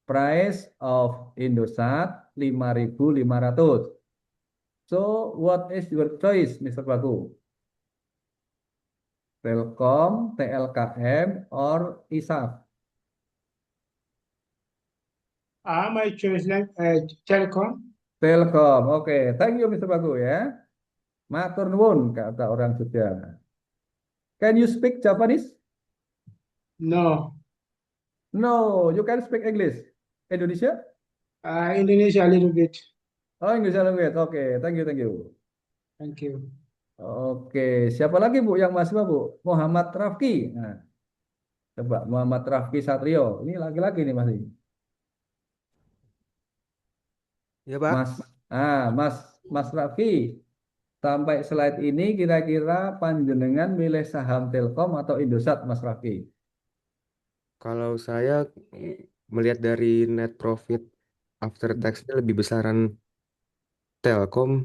Price of Indosat 5.500. So, what is your choice, Mr. Bagu? Telkom, TLKM, or ISAF? My choice telecom. Telkom. Oke, thank you, Mr. Bagu ya. Matur nuwun, kata orang Jogja. Can you speak Japanese? No. No, you can speak English. Indonesia? Indonesia a little bit. Oh, Indonesia language. Oke, thank you, thank you. Thank you. Oke, siapa lagi Bu yang mahasiswa Bu? Muhammad Rafki. Nah, coba Muhammad Rafki Satrio. Ini laki-laki nih masih. Ya, Pak. Mas Rafki. Sampai slide ini kira-kira panjenengan milih saham Telkom atau Indosat, Mas Rafki? Kalau saya melihat dari net profit after tax-nya lebih besaran Telkom,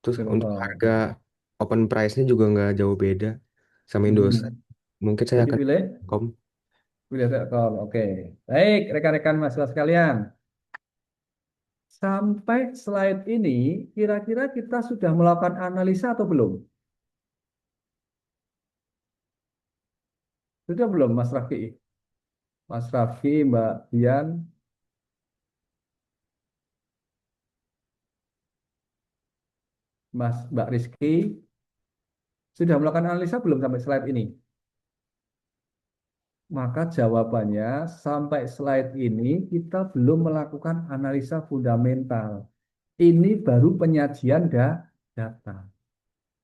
terus untuk Telkom. harga open price-nya juga nggak jauh beda sama Indosat. Mungkin saya Jadi akan pilih Telkom. Telkom. Oke. Baik, rekan-rekan mahasiswa sekalian. Sampai slide ini, kira-kira kita sudah melakukan analisa atau belum? Sudah belum, Mas Rafki? Mas Rafki, Mbak Dian, Mbak Rizky, sudah melakukan analisa belum sampai slide ini? Maka jawabannya sampai slide ini kita belum melakukan analisa fundamental. Ini baru penyajian data.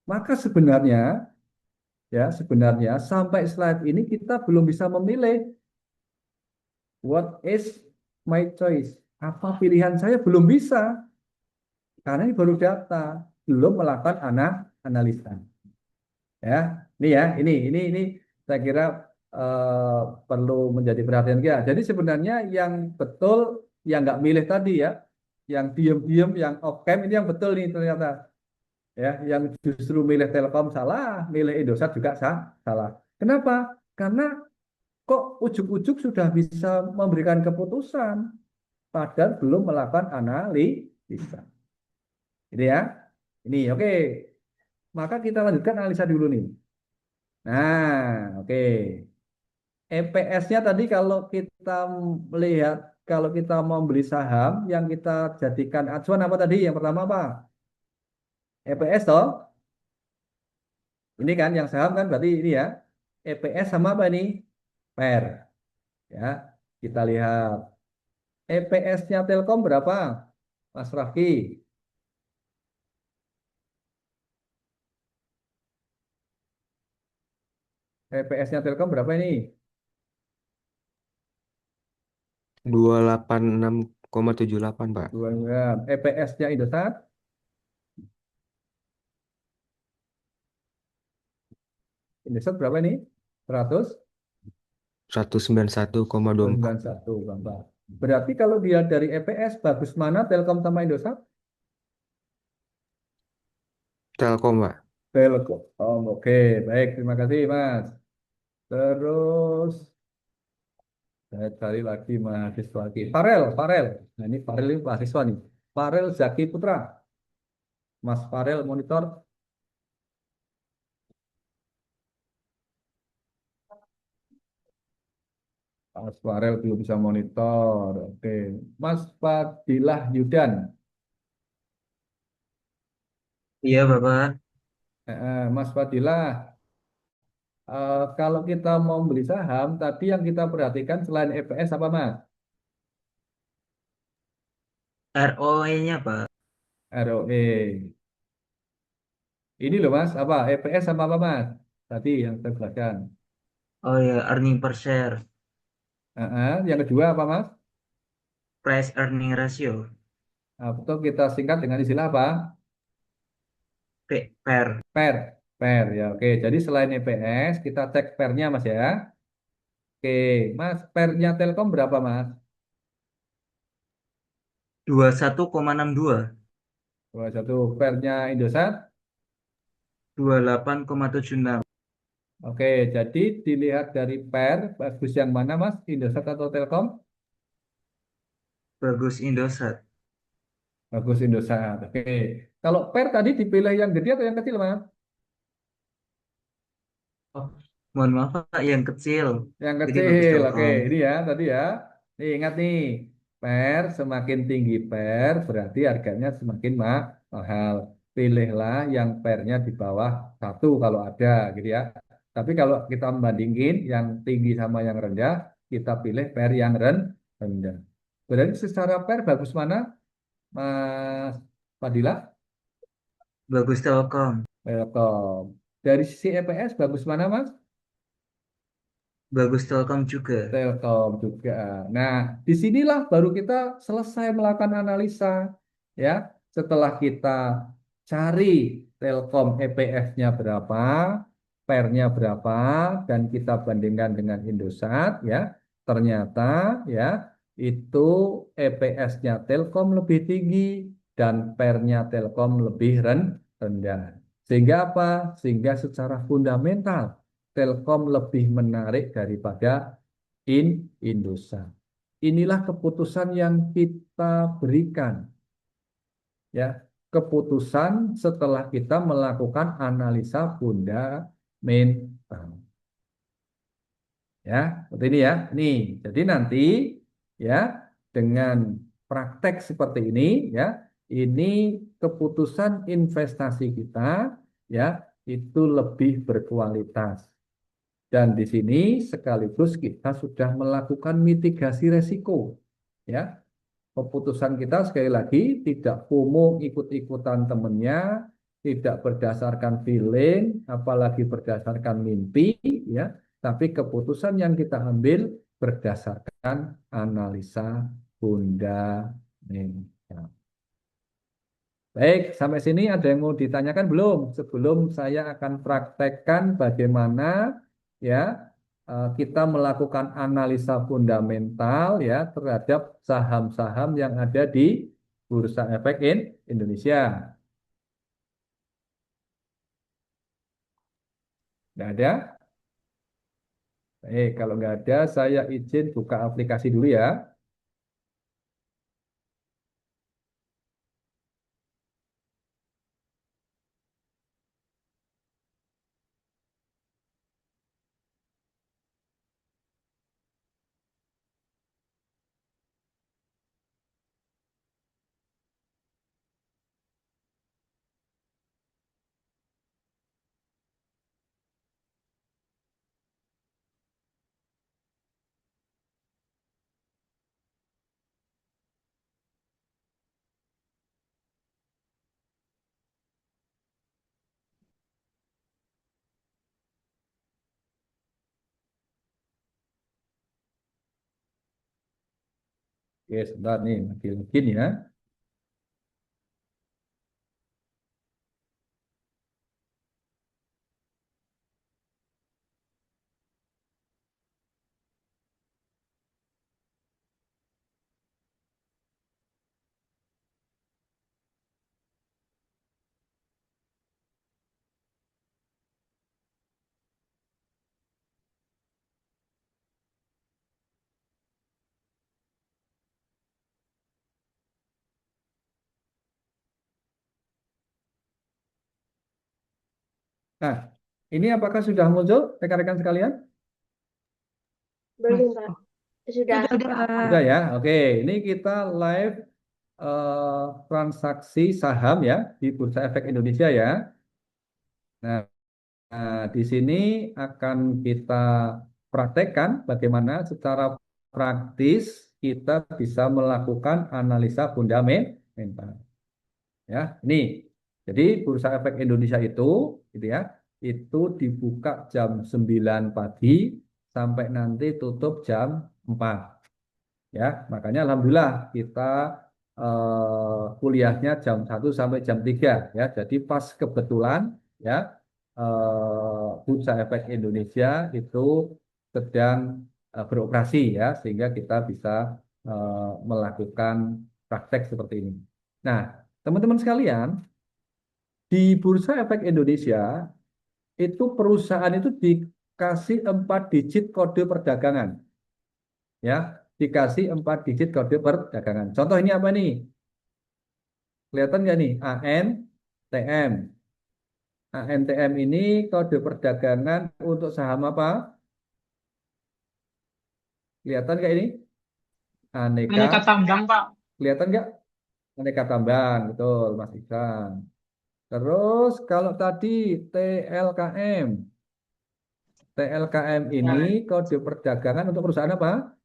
Maka sebenarnya sampai slide ini kita belum bisa memilih what is my choice. Apa pilihan saya belum bisa. Karena ini baru data, belum melakukan analisa. Ini saya kira perlu menjadi perhatian kita. Jadi sebenarnya yang betul, yang nggak milih tadi ya, yang diem-diem, yang off cam ini yang betul nih ternyata. Ya, yang justru milih Telkom salah, milih Indosat juga salah. Kenapa? Karena kok ujuk-ujuk sudah bisa memberikan keputusan, padahal belum melakukan analisa. Ini ya, ini oke. Maka kita lanjutkan analisa dulu nih. Nah, oke. EPS-nya tadi kalau kita melihat, kalau kita mau beli saham, yang kita jadikan acuan apa tadi? Yang pertama apa? EPS toh? Ini kan yang saham kan berarti ini ya. EPS sama apa ini? PER. Ya, kita lihat. EPS-nya Telkom berapa? Mas Rafki. EPS-nya Telkom berapa ini? 286,78, Pak. EPS-nya Indosat? Indosat berapa ini? 100? 191,24. 91, Bapak. Berarti kalau dia dari EPS, bagus mana Telkom sama Indosat? Telkom, Pak. Telkom. Oh, oke, baik. Terima kasih, Mas. Terus, saya cari lagi mahasiswa lagi. Farel, Farel. Nah, ini Farel ini mahasiswa nih. Farel Zaki Putra. Mas Farel monitor. Mas Farel belum bisa monitor. Oke. Mas Fadilah Yudan. Iya, Bapak. Mas Fadilah, kalau kita mau beli saham, tadi yang kita perhatikan selain EPS apa, Mas? ROE-nya, Pak. ROE. Ini loh, Mas. Apa? EPS sama apa, Mas? Tadi yang saya jelaskan. Oh ya, earning per share. Yang kedua apa, Mas? Price earning ratio. Atau kita singkat dengan istilah apa? Per. PER. PER ya. Oke. Jadi selain EPS, kita cek PER-nya, Mas ya. Oke, Mas. PER-nya Telkom berapa, Mas? 21,62. 21. PER-nya Indosat? 28,76. Oke, jadi dilihat dari PER, bagus yang mana, Mas? Indosat atau Telkom? Bagus Indosat. Bagus Indosat. Oke. Kalau PER tadi dipilih yang gede atau yang kecil, Mas? Oh, mohon maaf, Pak, yang kecil. Yang Jadi bagus kecil, oke. Telkom. Ini ya, tadi ya. Nih, ingat nih, PER semakin tinggi PER berarti harganya semakin mahal. Pilihlah yang PER-nya di bawah satu kalau ada, gitu ya. Tapi kalau kita membandingin yang tinggi sama yang rendah, kita pilih PER yang rendah. Berarti secara PER bagus mana, Mas Fadila? Bagus Telkom. Telkom. Dari sisi EPS bagus mana, Mas? Bagus Telkom juga. Telkom juga. Nah, disinilah baru kita selesai melakukan analisa, ya. Setelah kita cari Telkom EPS-nya berapa, PER-nya berapa, dan kita bandingkan dengan Indosat, ya. Ternyata, ya, itu EPS-nya Telkom lebih tinggi dan PER-nya Telkom lebih rendah. Sehingga apa? Sehingga secara fundamental Telkom lebih menarik daripada Indosat. Inilah keputusan yang kita berikan, ya. Keputusan setelah kita melakukan analisa fundamental. Ya, seperti ini ya. Nih, jadi nanti ya dengan praktek seperti ini ya, ini keputusan investasi kita ya itu lebih berkualitas. Dan di sini sekaligus kita sudah melakukan mitigasi resiko. Ya, keputusan kita sekali lagi tidak FOMO ikut-ikutan temennya, tidak berdasarkan feeling, apalagi berdasarkan mimpi, ya. Tapi keputusan yang kita ambil berdasarkan analisa fundamental. Baik, sampai sini ada yang mau ditanyakan belum? Sebelum saya akan praktekkan bagaimana ya kita melakukan analisa fundamental ya terhadap saham-saham yang ada di Bursa Efek Indonesia. Nggak ada? Baik, kalau nggak ada, saya izin buka aplikasi dulu ya. Oke, sebentar nih, login ya. Nah, ini apakah sudah muncul rekan-rekan sekalian? Belum, Pak. Sudah. Sudah ya. Oke, ini kita live transaksi saham ya di Bursa Efek Indonesia ya. Nah, di sini akan kita praktekkan bagaimana secara praktis kita bisa melakukan analisa fundamental. Ya, ini. Jadi Bursa Efek Indonesia itu, gitu ya, itu dibuka jam 9 pagi sampai nanti tutup jam 4. Ya, makanya alhamdulillah kita kuliahnya jam 1 sampai jam 3 ya. Jadi pas kebetulan ya Bursa Efek Indonesia itu sedang beroperasi ya sehingga kita bisa melakukan praktek seperti ini. Nah, teman-teman sekalian, di Bursa Efek Indonesia itu perusahaan itu dikasih 4 digit kode perdagangan. Ya, dikasih 4 digit kode perdagangan. Contoh ini apa nih? Kelihatan nggak nih? ANTM. ANTM ini kode perdagangan untuk saham apa? Kelihatan nggak ini? Aneka tambang, Pak. Kelihatan nggak? Aneka tambang, betul, Mas Iksan. Terus kalau tadi TLKM. TLKM ini kode perdagangan untuk perusahaan apa?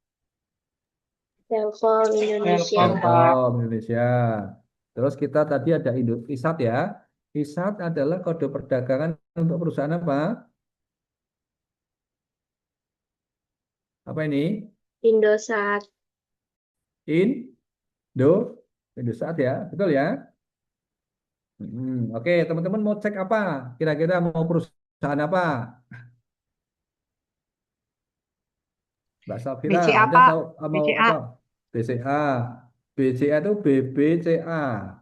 Telkom Indonesia. Telkom Indonesia. Terus kita tadi ada ISAT ya. ISAT adalah kode perdagangan untuk perusahaan apa? Apa ini? Indosat. Indosat ya, betul ya? Oke, teman-teman mau cek apa? Kira-kira mau perusahaan apa? Mbak Safira, BCA, Anda Pak. tahu mau BCA. apa? BCA. BCA itu BBCA.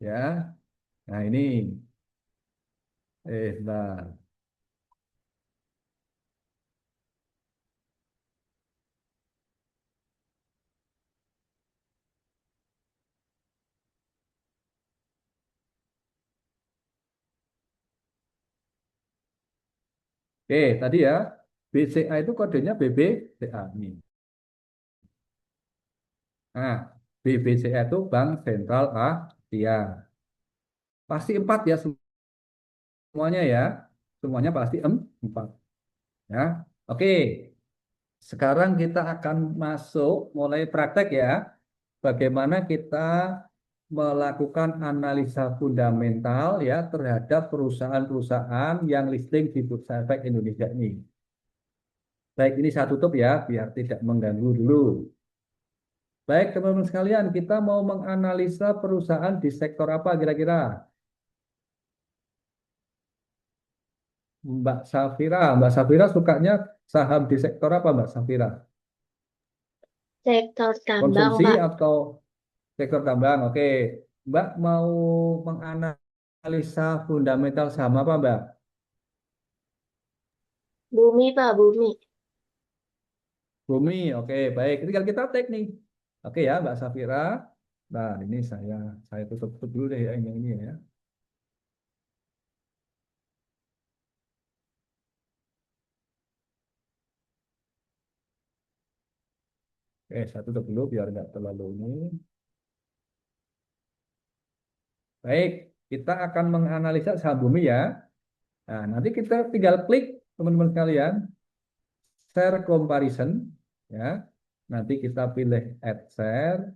Ya. Nah, ini. Bentar. Oke, tadi ya. BCA itu kodenya BBCA. Ini. Nah, BBCA itu Bank Sentral Asia. Pasti 4 ya semuanya ya. Semuanya pasti 4. Ya. Oke. Sekarang kita akan masuk mulai praktek ya. Bagaimana kita melakukan analisa fundamental ya terhadap perusahaan-perusahaan yang listing di Bursa Efek Indonesia ini. Baik, ini saya tutup ya biar tidak mengganggu dulu. Baik, teman-teman sekalian, kita mau menganalisa perusahaan di sektor apa kira-kira? Mbak Safira sukanya saham di sektor apa, Mbak Safira? Sektor tambang, Konsumsi Pak. atau sektor tambang? Oke, Mbak mau menganalisa fundamental saham apa, Mbak? Bumi, Pak, bumi. Bumi, oke, baik. Tinggal kita tag nih. Oke ya, Mbak Safira. Nah, ini saya tutup dulu deh ya ini ya. Oke, saya tutup dulu biar nggak terlalu ini. Baik, kita akan menganalisa saham bumi ya. Nah, nanti kita tinggal klik teman-teman sekalian, share comparison ya. Nanti kita pilih add share.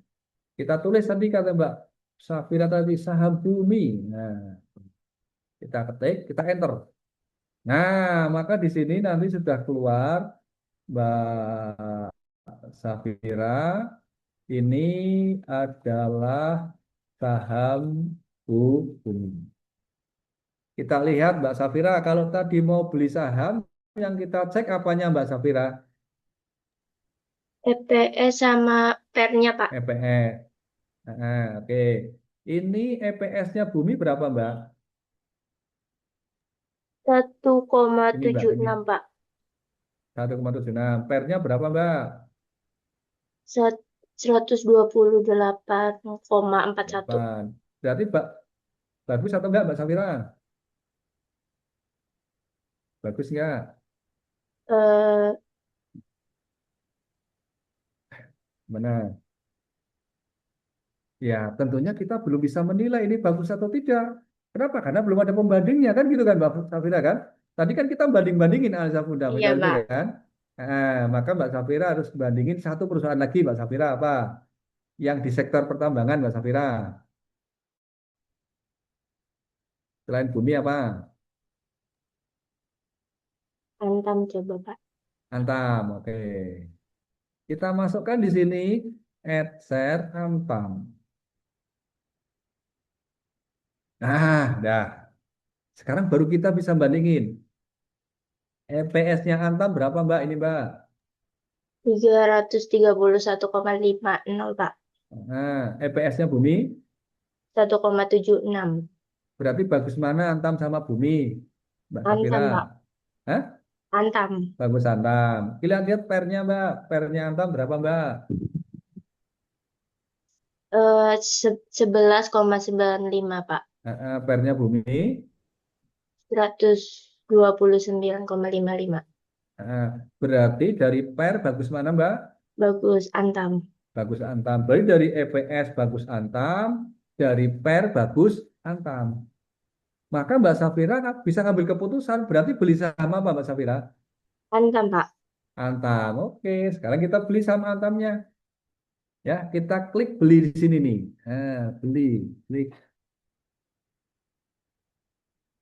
Kita tulis tadi kata Mbak Safira tadi saham bumi. Nah, kita ketik, kita enter. Nah, maka di sini nanti sudah keluar Mbak Safira. Ini adalah saham bumi. Kita lihat Mbak Safira, kalau tadi mau beli saham, yang kita cek apanya Mbak Safira? EPS sama pernya, Pak. EPS. Nah, oke. Ini EPS-nya bumi berapa Mbak? 1,76, Pak. 1,76. Pernya berapa Mbak? 128,41. 8. Berarti Mbak, bagus atau enggak Mbak Safira? Bagus nggak? Eh, Benar. Ya, tentunya kita belum bisa menilai ini bagus atau tidak. Kenapa? Karena belum ada pembandingnya kan gitu kan Mbak Safira kan? Tadi kan kita banding-bandingin Alza iya, fundamental itu Pak. kan? Maka Mbak Safira harus bandingin satu perusahaan lagi Mbak Safira apa? Yang di sektor pertambangan Mbak Safira. Selain bumi apa? Antam coba, Pak. Antam, oke. Kita masukkan di sini add share Antam. Nah, dah. Sekarang baru kita bisa bandingin. EPS-nya Antam berapa Mbak ini Mbak? 331,50, Pak. Nah, EPS-nya bumi 1,76. berarti bagus mana Antam sama bumi Mbak Safira? Antam, Pak. Hah? Antam. Bagus Antam. Kita lihat pernya Mbak. Pernya Antam berapa Mbak? 11,95, Pak. Pernya bumi. 129,55. Berarti dari per bagus mana Mbak? Bagus, Antam. Bagus Antam. Berarti dari EPS bagus Antam, dari per bagus Antam. Maka Mbak Safira bisa ngambil keputusan. Berarti beli saham apa Mbak Safira? Antam, Pak. Antam. Oke, sekarang kita beli saham Antamnya. Ya, kita klik beli di sini nih. Beli, klik.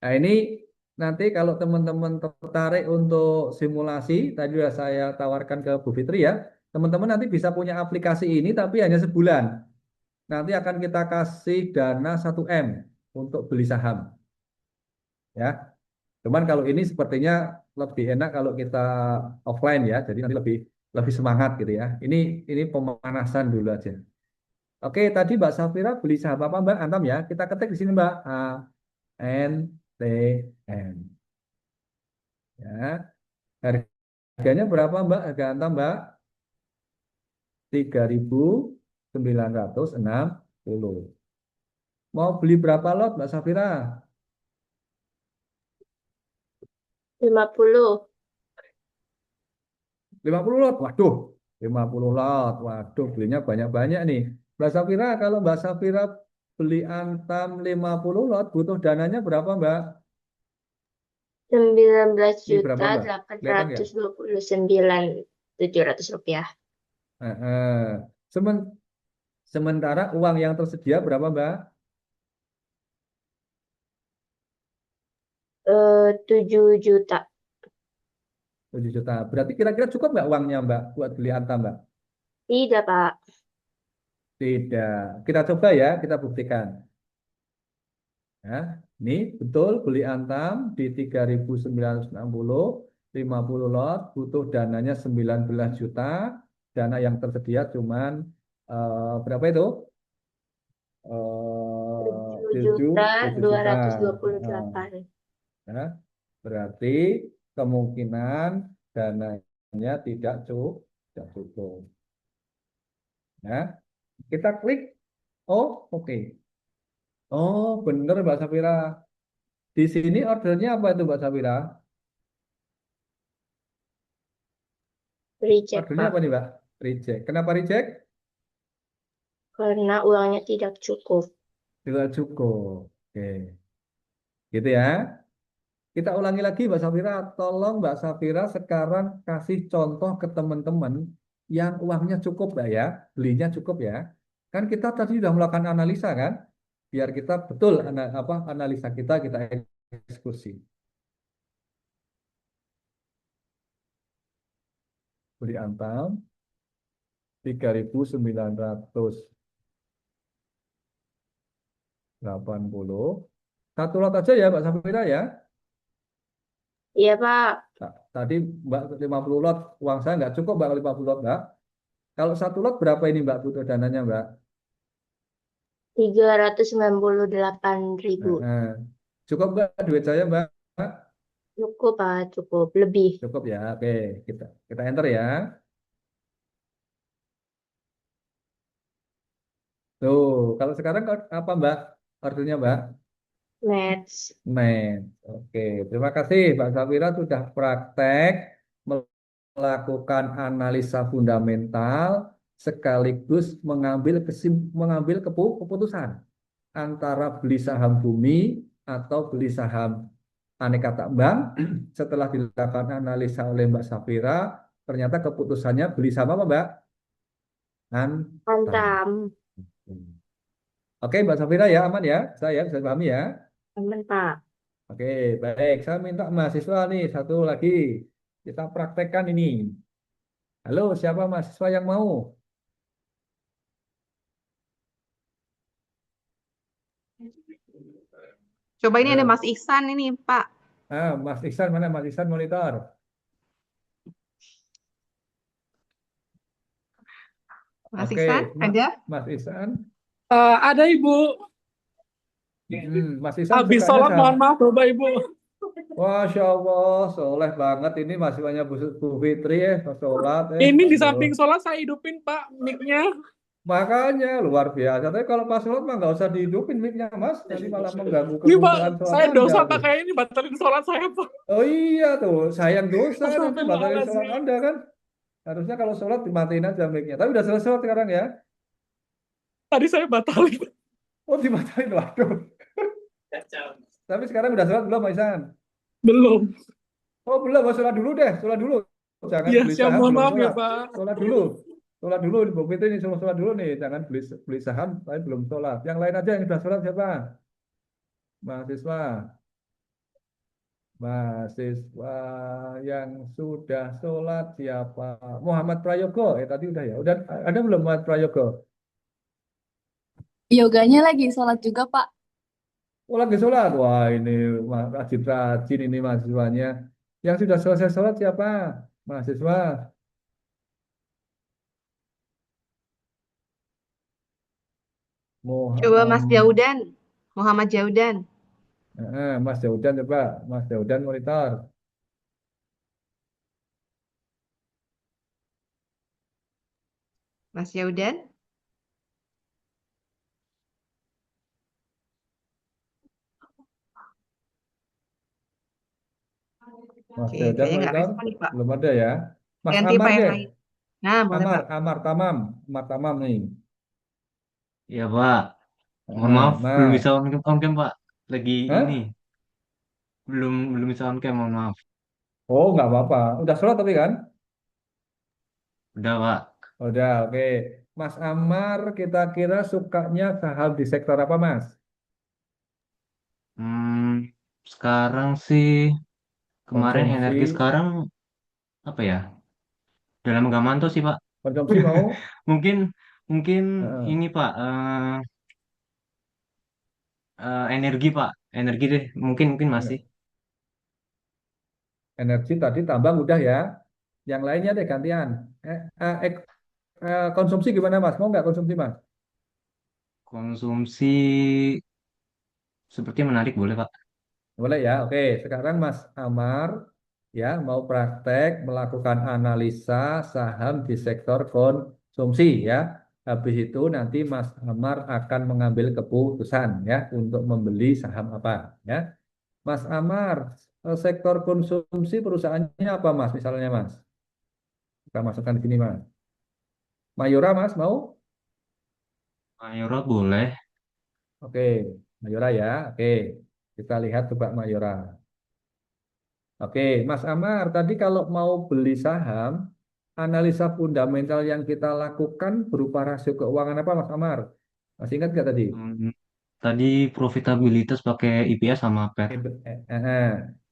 Nah, ini nanti kalau teman-teman tertarik untuk simulasi, tadi sudah saya tawarkan ke Bu Fitri ya, teman-teman nanti bisa punya aplikasi ini tapi hanya sebulan. Nanti akan kita kasih dana 1 M untuk beli saham. Ya, cuman kalau ini sepertinya lebih enak kalau kita offline ya, jadi nanti lebih lebih semangat gitu ya. Ini pemanasan dulu aja. Oke, tadi Mbak Safira beli saham apa Mbak? Antam ya. Kita ketik di sini Mbak. ANTM. Ya. Harganya berapa Mbak? Harga Antam Mbak? 3.960. Mau beli berapa lot Mbak Safira? 50. 50 lot. Waduh, 50 lot. Waduh, belinya banyak-banyak nih. Mbak Safira, kalau Mbak Safira beli Antam 50 lot, butuh dananya berapa Mbak? 19 Ini berapa juta Mbak? Kelihatan nggak? 829.700 rupiah. Semen- Sementara uang yang tersedia berapa Mbak? 7 juta. 7 juta. Berarti kira-kira cukup nggak uangnya Mbak buat beli Antam Mbak? Tidak, Pak. Tidak. Kita coba ya, kita buktikan. Ya, ini betul beli Antam di 3.960, 50 lot, butuh dananya 19 juta. Dana yang tersedia cuman berapa itu? 7 juta 7 juta. 228. Ya, berarti kemungkinan dananya tidak cukup. Ya, kita klik. Oh, oke. Oh, bener Mbak Safira. Di sini ordernya apa itu Mbak Safira? Reject, Ordernya Pak. apa nih Mbak? Reject. Kenapa reject? Karena uangnya tidak cukup. Tidak cukup. Oke. Gitu ya. Kita ulangi lagi Mbak Safira. Tolong Mbak Safira sekarang kasih contoh ke teman-teman yang uangnya cukup Mbak ya. Belinya cukup ya. Kan kita tadi sudah melakukan analisa kan? Biar kita betul analisa kita eksekusi. Beli Antam 3.980. Satu lot aja ya Mbak Safira ya. Iya, Pak. Tadi Mbak 50 lot, uang saya nggak cukup Mbak 50 lot Mbak. Kalau satu lot berapa ini Mbak butuh dananya Mbak? 398.000. Cukup Mbak duit saya Mbak? Cukup, Pak. Cukup. Lebih. Cukup ya. Oke, kita enter ya. Tuh, kalau sekarang apa Mbak? Ordernya Mbak? Match. Math. Oke, terima kasih Mbak Safira sudah praktek melakukan analisa fundamental sekaligus mengambil keputusan antara beli saham bumi atau beli saham aneka tambang. Setelah dilakukan analisa oleh Mbak Safira, ternyata keputusannya beli saham apa, Mbak? Antam. Antam. Oke, Mbak Safira ya, aman ya? Saya bisa pahami ya. Aman, Pak. Oke, baik. Saya minta mahasiswa nih satu lagi. Kita praktekkan ini. Halo, siapa mahasiswa yang mau? Coba ini ada Halo. Mas Ihsan ini, Pak. Mas Iksan mana? Mas Iksan monitor. Mas Oke, Ihsan, ada? Mas Iksan. Ada Ibu. Mas Iksan Habis sukanya sholat saham. mohon maaf Bapak Ibu. Masya Allah, soleh banget ini mahasiswanya Bu Fitri sholat Ini di aduh. samping sholat saya hidupin Pak mic-nya. Makanya luar biasa. Tapi kalau pas sholat mah nggak usah dihidupin mic-nya Mas, nanti malah mengganggu Ini Pak, kekhushuan sholat saya Anda dosa tuh. Pak kayak ini batalin sholat saya Pak. Oh iya tuh, sayang dosa nanti batalin sholat Astagfirullahaladzim. Anda kan. Harusnya kalau sholat dimatiin aja mic-nya. Tapi udah selesai sekarang ya. Tadi saya batalin. Oh dimatiin, waduh. Tapi sekarang udah sholat belum, Aisan? Belum. Oh belum, sholat dulu deh, sholat dulu. Jangan Iya, beli siap saham mohon belum maaf ya sholat. Pak. Sholat dulu. Sholat dulu, Ibu Fitri ini suruh sholat dulu nih. Jangan beli saham, tapi belum sholat. Yang lain aja yang sudah sholat siapa? Mahasiswa. Mahasiswa yang sudah sholat siapa? Muhammad Prayogo. Tadi udah ya. Udah ada belum Muhammad Prayogo? Yoganya lagi sholat juga, Pak. Oh lagi sholat. Wah ini rajin-rajin ini mahasiswanya. Yang sudah selesai sholat siapa? Mahasiswa. Coba Mas Muhammad. Jaudan, Muhammad Jaudan. Mas Jaudan coba. Mas Jaudan monitor. Mas Jaudan. Mas Oke, Jaudan kayaknya nggak monitor. respon nih, Pak. Belum ada ya. Mas Ganti Amar Pak yang deh. lain. Nah, boleh Pak. Amar Tamam. Amar Tamam nih. Ya Pak, mohon maaf belum Mas. bisa on cam Pak. Lagi Hah? ini belum bisa on cam, mohon maaf. Oh nggak apa-apa. Udah sholat tapi kan? Udah Pak. Udah, oke. Mas Amar, kita kira sukanya saham di sektor apa, Mas? Sekarang sih kemarin energi Konsumsi, sekarang apa ya? Dalam nggak mantau sih Pak. konsumsi mau? Mungkin mungkin Heeh. ini Pak, energi Pak, energi deh. Mungkin masih. Energi tadi tambang udah ya. Yang lainnya deh gantian. Eh, eh, eh, konsumsi gimana, Mas? Mau nggak konsumsi, Mas? Konsumsi sepertinya menarik, boleh Pak. Boleh ya. Oke, sekarang Mas Amar ya mau praktek melakukan analisa saham di sektor konsumsi ya. Habis itu nanti Mas Amar akan mengambil keputusan ya untuk membeli saham apa ya. Mas Amar, sektor konsumsi perusahaannya apa Mas misalnya Mas? Kita masukkan di sini Mas. Mayora Mas mau? Mayora boleh. Oke, Mayora ya. Oke, kita lihat coba Mayora. Oke, Mas Amar, tadi kalau mau beli saham, analisa fundamental yang kita lakukan berupa rasio keuangan apa, Mas Amar? Masih ingat nggak tadi? Tadi profitabilitas pakai IPS sama PER.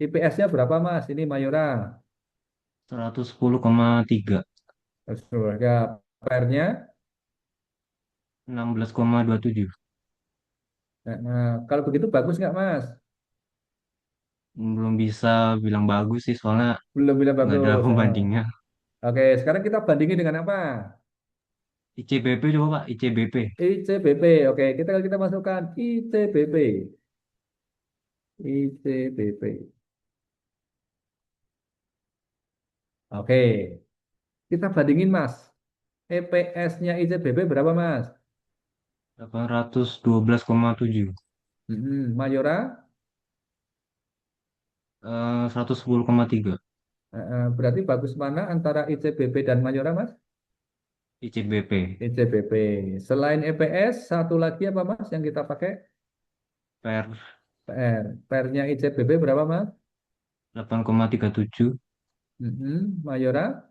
IPS-nya berapa, Mas? Ini Mayora. 110,3. Harga PER-nya? 16,27. Kalau begitu bagus nggak, Mas? Belum bisa bilang bagus sih, soalnya Belum bilang nggak ada bagus. pembandingnya. Oke, sekarang kita bandingin dengan apa? ICBP coba Pak, ICBP. ICBP. Oke, kita masukkan ICBP. ICBP. Oke, kita bandingin Mas. EPS-nya ICBP berapa Mas? 812,7. Mayora? 110,3. Berarti bagus mana antara ICBP dan Mayora, Mas? ICBP ICBP. Selain EPS, satu lagi apa, Mas, yang kita pakai? per PR. PR-nya ICBP berapa, Mas? 8,37, Mayora?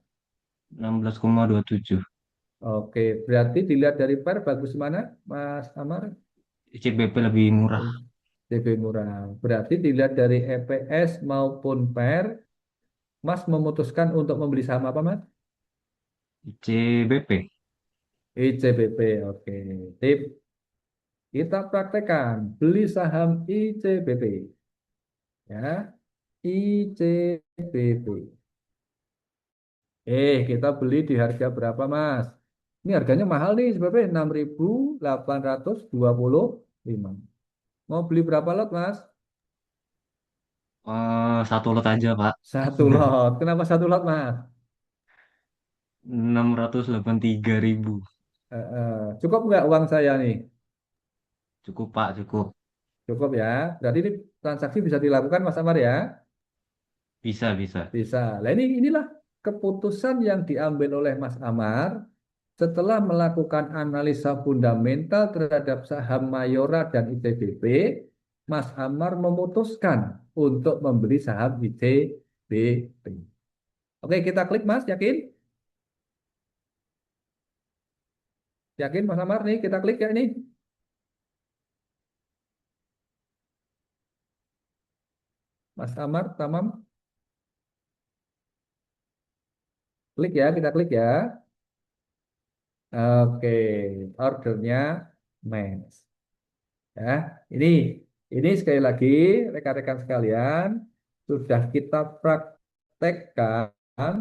16,27. Oke, berarti dilihat dari PR bagus mana, Mas Amar? ICBP lebih murah. ICB murah. Berarti dilihat dari EPS maupun PR, Mas memutuskan untuk membeli saham apa, Mas? ICBP. ICBP. Oke. Tip, kita praktekkan beli saham ICBP. Ya, ICBP. Kita beli di harga berapa, Mas? Ini harganya mahal nih, sebabnya 6.825. Mau beli berapa lot, Mas? Satu lot aja, Pak. Satu lot. Kenapa satu lot, Mas? 683.000. Cukup nggak uang saya nih? Cukup, Pak, cukup. Cukup ya. Berarti ini transaksi bisa dilakukan, Mas Amar ya? Bisa, bisa. Bisa. Nah, inilah keputusan yang diambil oleh Mas Amar setelah melakukan analisa fundamental terhadap saham Mayora dan ICBP. Mas Amar memutuskan untuk membeli saham ICBP. Oke, kita klik, Mas. Yakin? Yakin, Mas Amar nih? Kita klik ya ini. Mas Amar, tamam. Klik ya, kita klik ya. Oke, ordernya match. Ya, ini sekali lagi rekan-rekan sekalian sudah kita praktekkan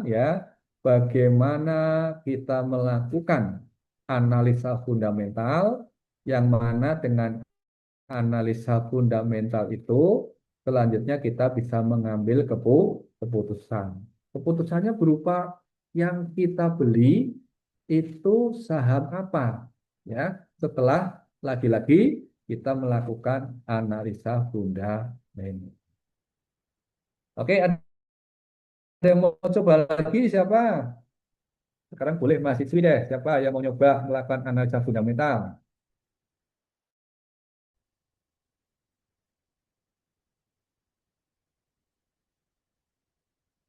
ya bagaimana kita melakukan analisa fundamental yang mana dengan analisa fundamental itu selanjutnya kita bisa mengambil keputusan. Keputusannya berupa yang kita beli itu saham apa ya setelah lagi-lagi kita melakukan analisa fundamental. Oke, ada yang mau coba lagi siapa? Sekarang boleh mahasiswi deh. Siapa yang mau nyoba melakukan analisa fundamental?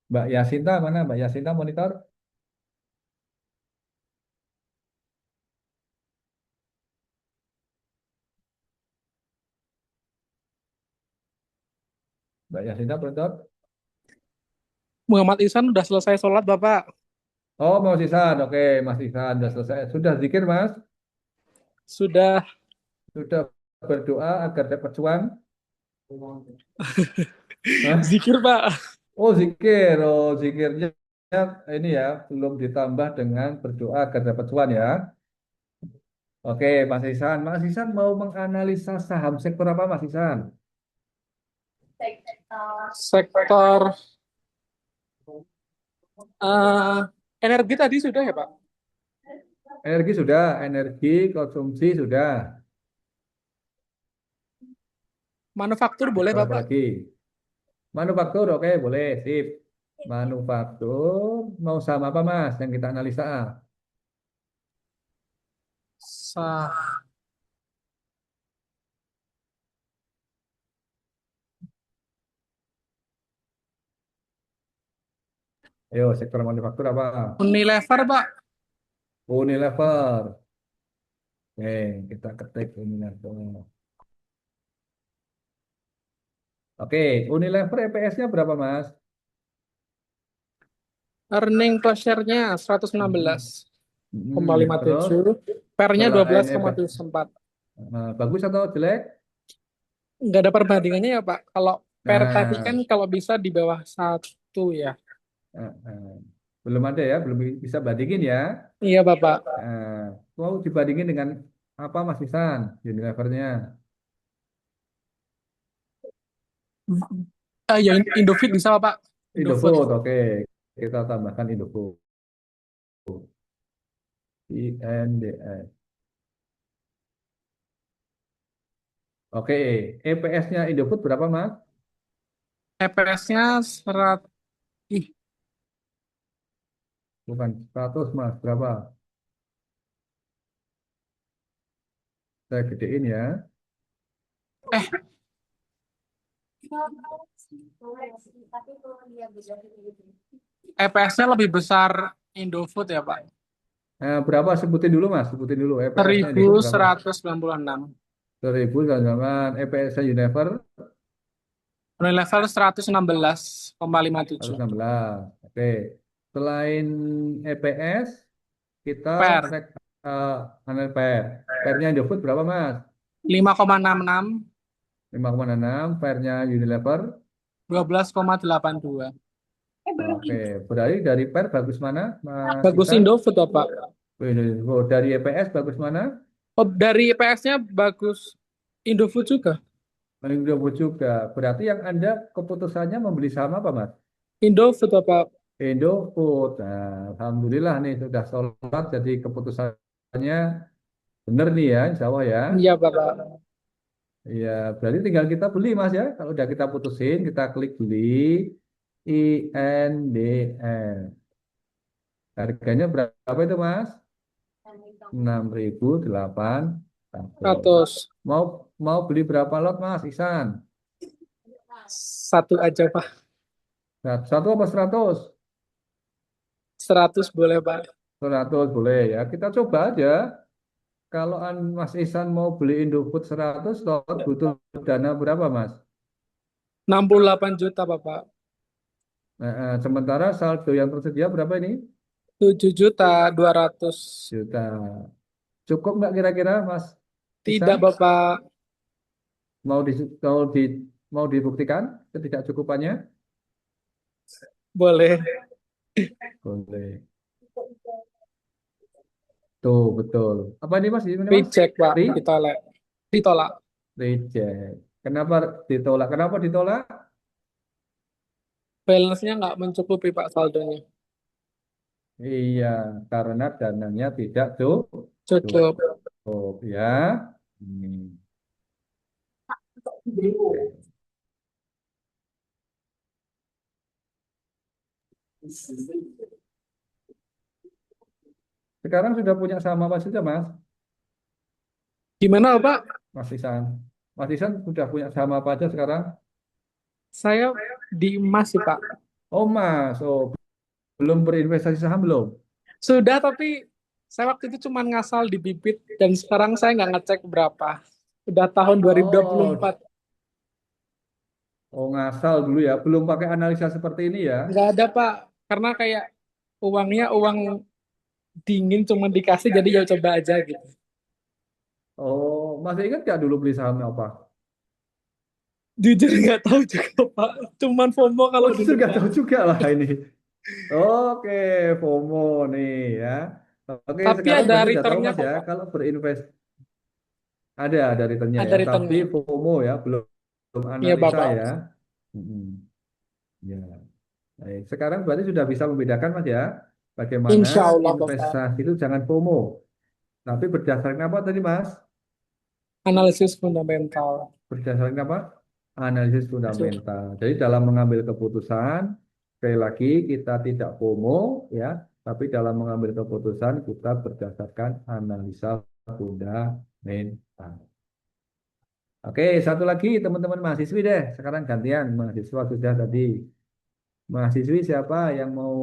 Mbak Yasinta mana? Mbak Yasinta monitor? Mbak Yasinta monitor? Muhammad Ihsan udah selesai sholat, Bapak. Oh, Mas Ihsan. Oke, Mas Ihsan sudah selesai. Sudah zikir, Mas? Sudah. Sudah berdoa agar dapat cuan? Hah? Zikir, Pak. Oh, zikir. Oh, zikirnya ini ya, belum ditambah dengan berdoa agar dapat cuan ya. Oke, Mas Ihsan. Mas Ihsan mau menganalisa saham sektor apa, Mas Ihsan? Sektor energi tadi sudah ya, Pak? Energi sudah, energi, konsumsi sudah. Manufaktur boleh, Sektor apa Bapak? lagi? Manufaktur, oke, boleh, sip. Manufaktur, mau saham apa, Mas, yang kita analisa? Ayo, sektor manufaktur apa? Unilever, Pak. Unilever. Oke, kita ketik Unilever. Oke, Unilever EPS-nya berapa, Mas? Earning per share-nya 116,57. Per-nya Selain EPS, 12,74. bagus atau jelek? Nggak ada perbandingannya ya, Pak. Kalau per tadi Nah, kan kalau bisa di bawah 1 ya. Belum ada ya, belum bisa bandingin ya. Iya, Bapak. Mau dibandingin dengan apa, Mas Isan? Unilevernya? Ya Indofood bisa, Pak. Indofood, oke. Kita tambahkan Indofood. INDS. Oke, EPS-nya Indofood berapa, Mas? EPS-nya serat, ih, Bukan 100 Mas, berapa? Saya gedein ya. eh, EPS-nya lebih besar Indofood ya, Pak. Berapa? Sebutin dulu Mas, sebutin dulu. EPS-nya Indofood berapa? 1196. 1000 jangan EPS-nya Unilever Unilever 116,57. 116. Oke. Selain EPS, kita Per cek per. Per-nya Indofood berapa Mas? 5,66, 5,6. Per-nya Unilever. 12,82. Oke. Berarti dari per bagus mana Mas Bagus Ihsan? Indofood ya, Pak. Dari EPS bagus mana? Oh, dari EPS-nya bagus Indofood juga. Indofood juga. Berarti yang Anda keputusannya membeli saham apa Mas? Indofood ya, Pak. Indofood. Nah, alhamdulillah nih sudah sholat jadi keputusannya benar nih ya, insya Allah ya. Iya, Bapak. Iya, berarti tinggal kita beli Mas ya. Kalau udah kita putusin, kita klik beli INDL. Harganya berapa itu Mas? 6.800. 100. Mau mau beli berapa lot Mas Ihsan? Satu aja, Pak. Satu apa 100? 100 boleh, Pak. 100 boleh ya. Kita coba aja. Kalau Mas Ihsan mau beli Indofood 100 lot butuh dana berapa Mas? 68 juta, Bapak. Sementara saldo yang tersedia berapa ini? 7.200.000. Juta. Cukup nggak kira-kira Mas Tidak, Ihsan? Bapak. Mau di, mau di mau dibuktikan ketidakcukupannya? Boleh. Boleh. Tuh, betul. Apa ini Mas? Ini Mas? Reject, Pak. Ditolak. Ditolak. Reject. Kenapa ditolak? Kenapa ditolak? Balance-nya nggak mencukupi, Pak, saldonya. Iya, karena dananya tidak Cukup. cukup ya. Hmm. Sekarang sudah punya saham apa saja, Mas? Gimana, Pak? Mas Isan. Mas Isan sudah punya saham apa aja sekarang? Saya di emas sih, Pak. Oh, Mas. Oh, belum berinvestasi saham belum? Sudah, tapi saya waktu itu cuma ngasal di bibit dan sekarang saya nggak ngecek berapa. Udah tahun 2024. Oh, ngasal dulu ya. Belum pakai analisa seperti ini ya? Nggak ada, Pak. Karena kayak uangnya uang dingin cuma dikasih jadi ya coba aja gitu. Oh, masih ingat nggak dulu beli sahamnya apa? Jujur nggak tahu juga, Pak. Cuman FOMO kalau Oh, justru dulu, nggak Pak. tahu juga lah ini. Oke, FOMO nih ya. Oke, Tapi sekarang ada berarti udah tahu returnnya Mas kok, ya, Pak. kalau ada returnnya Ada ya, tapi returnnya. FOMO ya, belum Iya, analisa Bapak. ya. Mm-mm. Ya. Baik. Sekarang berarti sudah bisa membedakan Mas ya, bagaimana Insya Allah, Bapak. investasi itu jangan FOMO, tapi berdasarkan apa tadi Mas? Analisis fundamental. Berdasarkan apa? Analisis fundamental. Jadi dalam mengambil keputusan, sekali lagi kita tidak FOMO ya, tapi dalam mengambil keputusan kita berdasarkan analisa fundamental. Oke, satu lagi teman-teman mahasiswi deh. Sekarang gantian mahasiswa sudah tadi. Mahasiswi siapa yang mau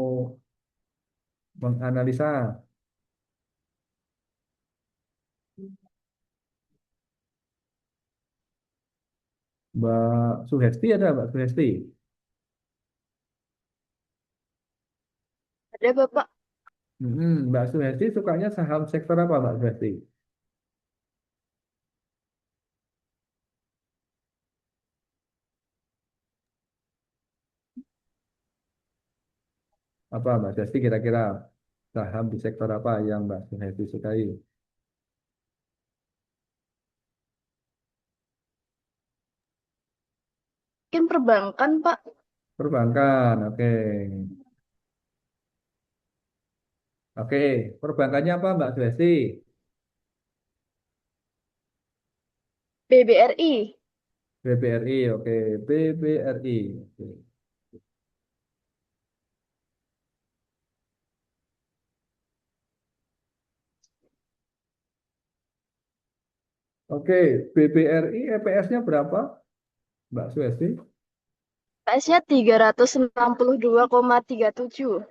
menganalisa? Mbak Suhesti ada Mbak Suhesti? Ada Bapak. Mbak Suhesti sukanya saham sektor apa Mbak Suhesti? Apa Mbak Suhesti kira-kira saham di sektor apa yang Mbak Suhesti sukai? Mungkin perbankan, Pak. Perbankan, oke. Oke, perbankannya apa Mbak Suhesti? BBRI. BBRI, oke. BBRI. Oke. Oke, BBRI EPS-nya berapa, Mbak Suesti? PS-nya 362,37.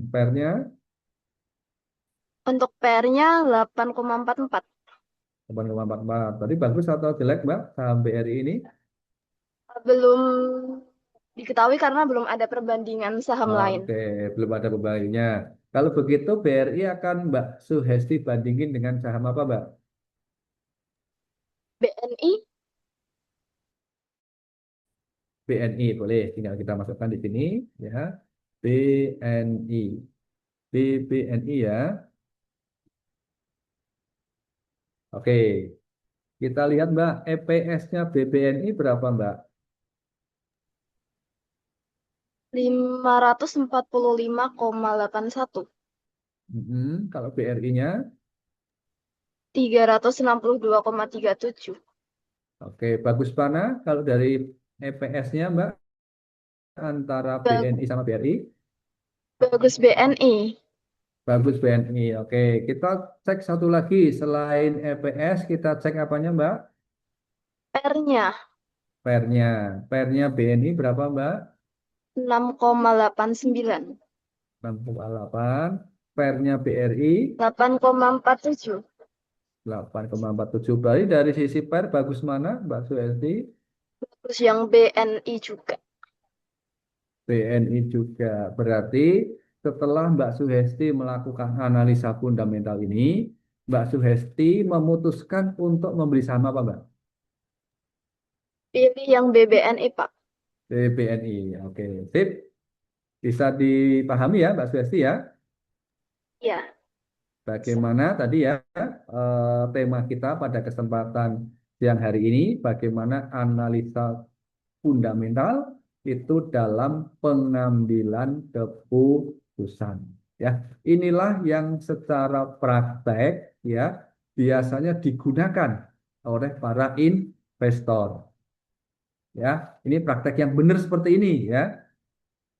Per-nya Untuk PR-nya 8,44. 8,44. Tadi bagus atau jelek, Mbak, saham BRI ini? Belum diketahui karena belum ada perbandingan saham lain. Oke, belum ada pembandingnya. Kalau begitu BRI akan Mbak Suhesti bandingin dengan saham apa, Mbak? BNI, BNI boleh, tinggal kita masukkan di sini ya. BNI. BNI ya. Oke. Kita lihat Mbak, EPS-nya BBNI berapa, Mbak? 545,81. Kalau BRI-nya? 362,37. Oke, bagus mana kalau dari EPS-nya, Mbak, antara BNI sama BRI? Bagus BNI. Bagus BNI. Oke, kita cek satu lagi. Selain EPS, kita cek apanya, Mbak? PR-nya Per-nya. Per-nya BNI berapa, Mbak? 6,89. 68. Per-nya BRI? 8,47. 8,47. Berarti dari sisi per bagus mana, Mbak Suesti? Terus yang BNI juga. BNI juga. Berarti setelah Mbak Suhesti melakukan analisa fundamental ini, Mbak Suhesti memutuskan untuk membeli saham apa, Mbak? Pilih yang BBNI, Pak. BNI. Oke, sip. Bisa dipahami ya, Mbak Suhesti ya? Ya. Bagaimana tadi ya tema kita pada kesempatan siang hari ini, bagaimana analisa fundamental itu dalam pengambilan keputusan. Ya, inilah yang secara praktek ya biasanya digunakan oleh para investor. Ya, ini praktek yang benar seperti ini ya.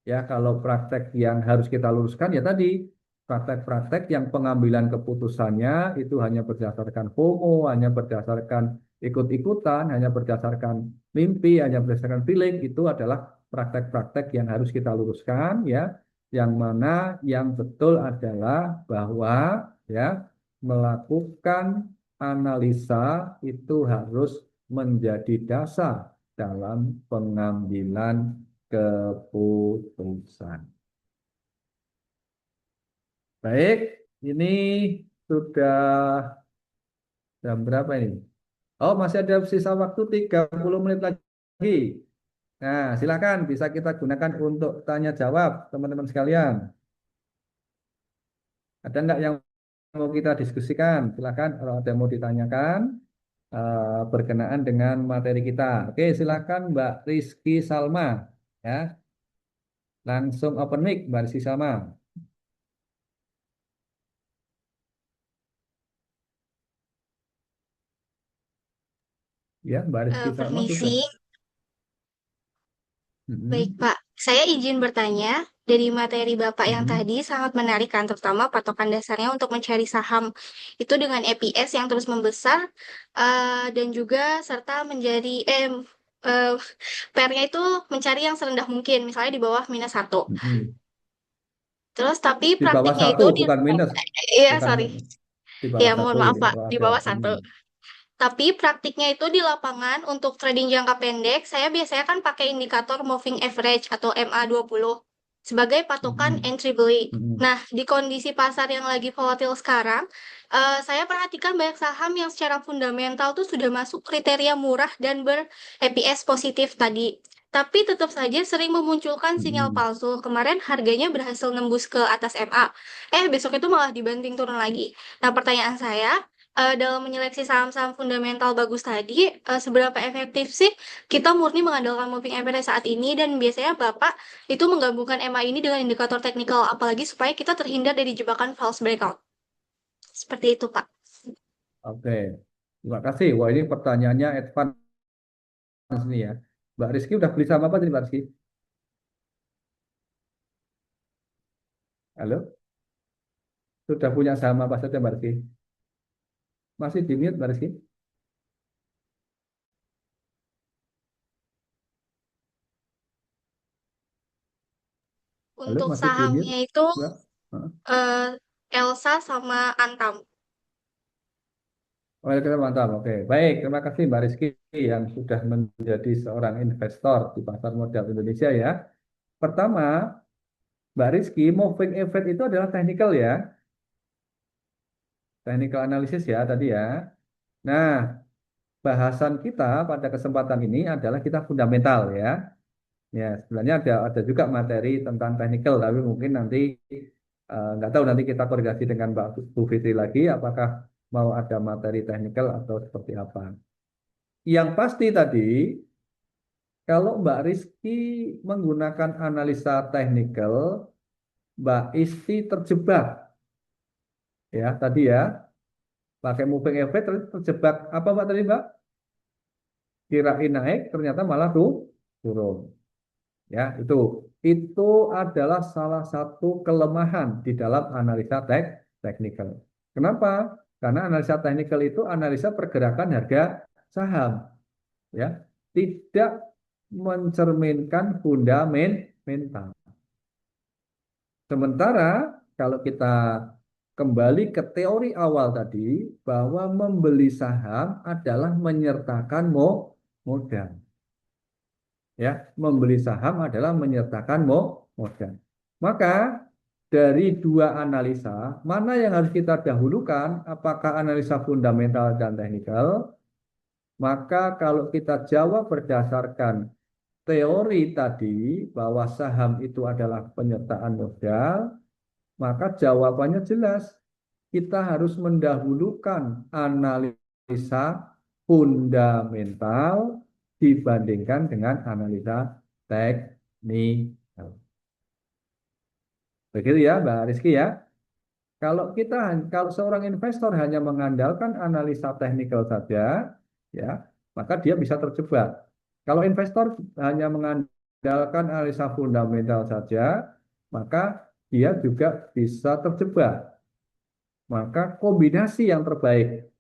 Ya, kalau praktek yang harus kita luruskan ya tadi praktek-praktek yang pengambilan keputusannya itu hanya berdasarkan FOMO, hanya berdasarkan ikut-ikutan, hanya berdasarkan mimpi, hanya berdasarkan feeling, itu adalah praktek-praktek yang harus kita luruskan ya. Yang mana yang betul adalah bahwa ya melakukan analisa itu harus menjadi dasar dalam pengambilan keputusan. Baik, ini sudah jam berapa ini? Oh, masih ada sisa waktu 30 menit lagi. Nah, silakan bisa kita gunakan untuk tanya jawab, teman-teman sekalian. Ada enggak yang mau kita diskusikan? Silakan kalau ada yang mau ditanyakan berkenaan dengan materi kita. Oke, silakan Mbak Rizky Salma ya. Langsung open mic Mbak Rizky Salma. Ya, Mbak Rizky Salma sudah. Permisi. Baik, Pak. Saya izin bertanya, dari materi Bapak yang tadi sangat menarik kan, terutama patokan dasarnya untuk mencari saham itu dengan EPS yang terus membesar dan juga serta menjadi PR-nya itu mencari yang serendah mungkin, misalnya di bawah -1. Terus tapi Di bawah praktiknya satu, itu bukan minus. Iya, Bukan sorry. di bawah Ya, mohon satu, maaf, ya. Pak, di Oke. bawah 1. Tapi praktiknya itu di lapangan untuk trading jangka pendek, saya biasanya kan pakai indikator moving average atau MA20 sebagai patokan entry beli. Nah, di kondisi pasar yang lagi volatil sekarang, saya perhatikan banyak saham yang secara fundamental tuh sudah masuk kriteria murah dan ber-EPS positif tadi. Tapi tetap saja sering memunculkan sinyal palsu. Kemarin harganya berhasil nembus ke atas MA. Besok itu malah dibanting turun lagi. Nah, pertanyaan saya, dalam menyeleksi saham-saham fundamental bagus tadi, seberapa efektif sih kita murni mengandalkan moving average saat ini, dan biasanya Bapak itu menggabungkan MA ini dengan indikator teknikal, apalagi supaya kita terhindar dari jebakan false breakout. Seperti itu, Pak. Oke, terima kasih. Wah, ini pertanyaannya advance sini ya. Mbak Rizky udah beli saham apa tadi Mbak Rizky? Halo? Sudah punya saham apa saja Mbak Rizky? Masih di mute Mbak Rizky? Halo, Untuk masih di mute sahamnya itu Mbak? Hah? Elsa sama Antam. Oke, mantap. Oke, baik. Terima kasih Mbak Rizky yang sudah menjadi seorang investor di pasar modal Indonesia ya. Pertama, Mbak Rizky, moving average itu adalah technical ya. Technical analysis ya tadi ya. Nah, bahasan kita pada kesempatan ini adalah kita fundamental ya. Ya, sebenarnya ada juga materi tentang technical, tapi mungkin nanti nggak tahu nanti kita koordinasi dengan Mbak Bu Fitri lagi, apakah mau ada materi technical atau seperti apa. Yang pasti tadi, kalau Mbak Rizky menggunakan analisa technical, Mbak Isti terjebak. Ya, tadi ya, pakai moving average terjebak. Apa Mbak tadi Mbak? Kirain naik, ternyata malah turun. Ya, itu adalah salah satu kelemahan di dalam analisa teknikal. Kenapa? Karena analisa teknikal itu analisa pergerakan harga saham, ya, tidak mencerminkan fundamental. Sementara kalau kita kembali ke teori awal tadi, bahwa membeli saham adalah menyertakan modal. Ya, membeli saham adalah menyertakan modal. Maka dari dua analisa, mana yang harus kita dahulukan? Apakah analisa fundamental dan teknikal? Maka kalau kita jawab berdasarkan teori tadi bahwa saham itu adalah penyertaan modal, maka jawabannya jelas. Kita harus mendahulukan analisa fundamental dibandingkan dengan analisa teknikal. Begitu ya, Mbak Rizky ya. Kalau seorang investor hanya mengandalkan analisa teknikal saja, ya, maka dia bisa terjebak. Kalau investor hanya mengandalkan analisa fundamental saja, maka dia juga bisa terjebak. Maka kombinasi yang terbaik,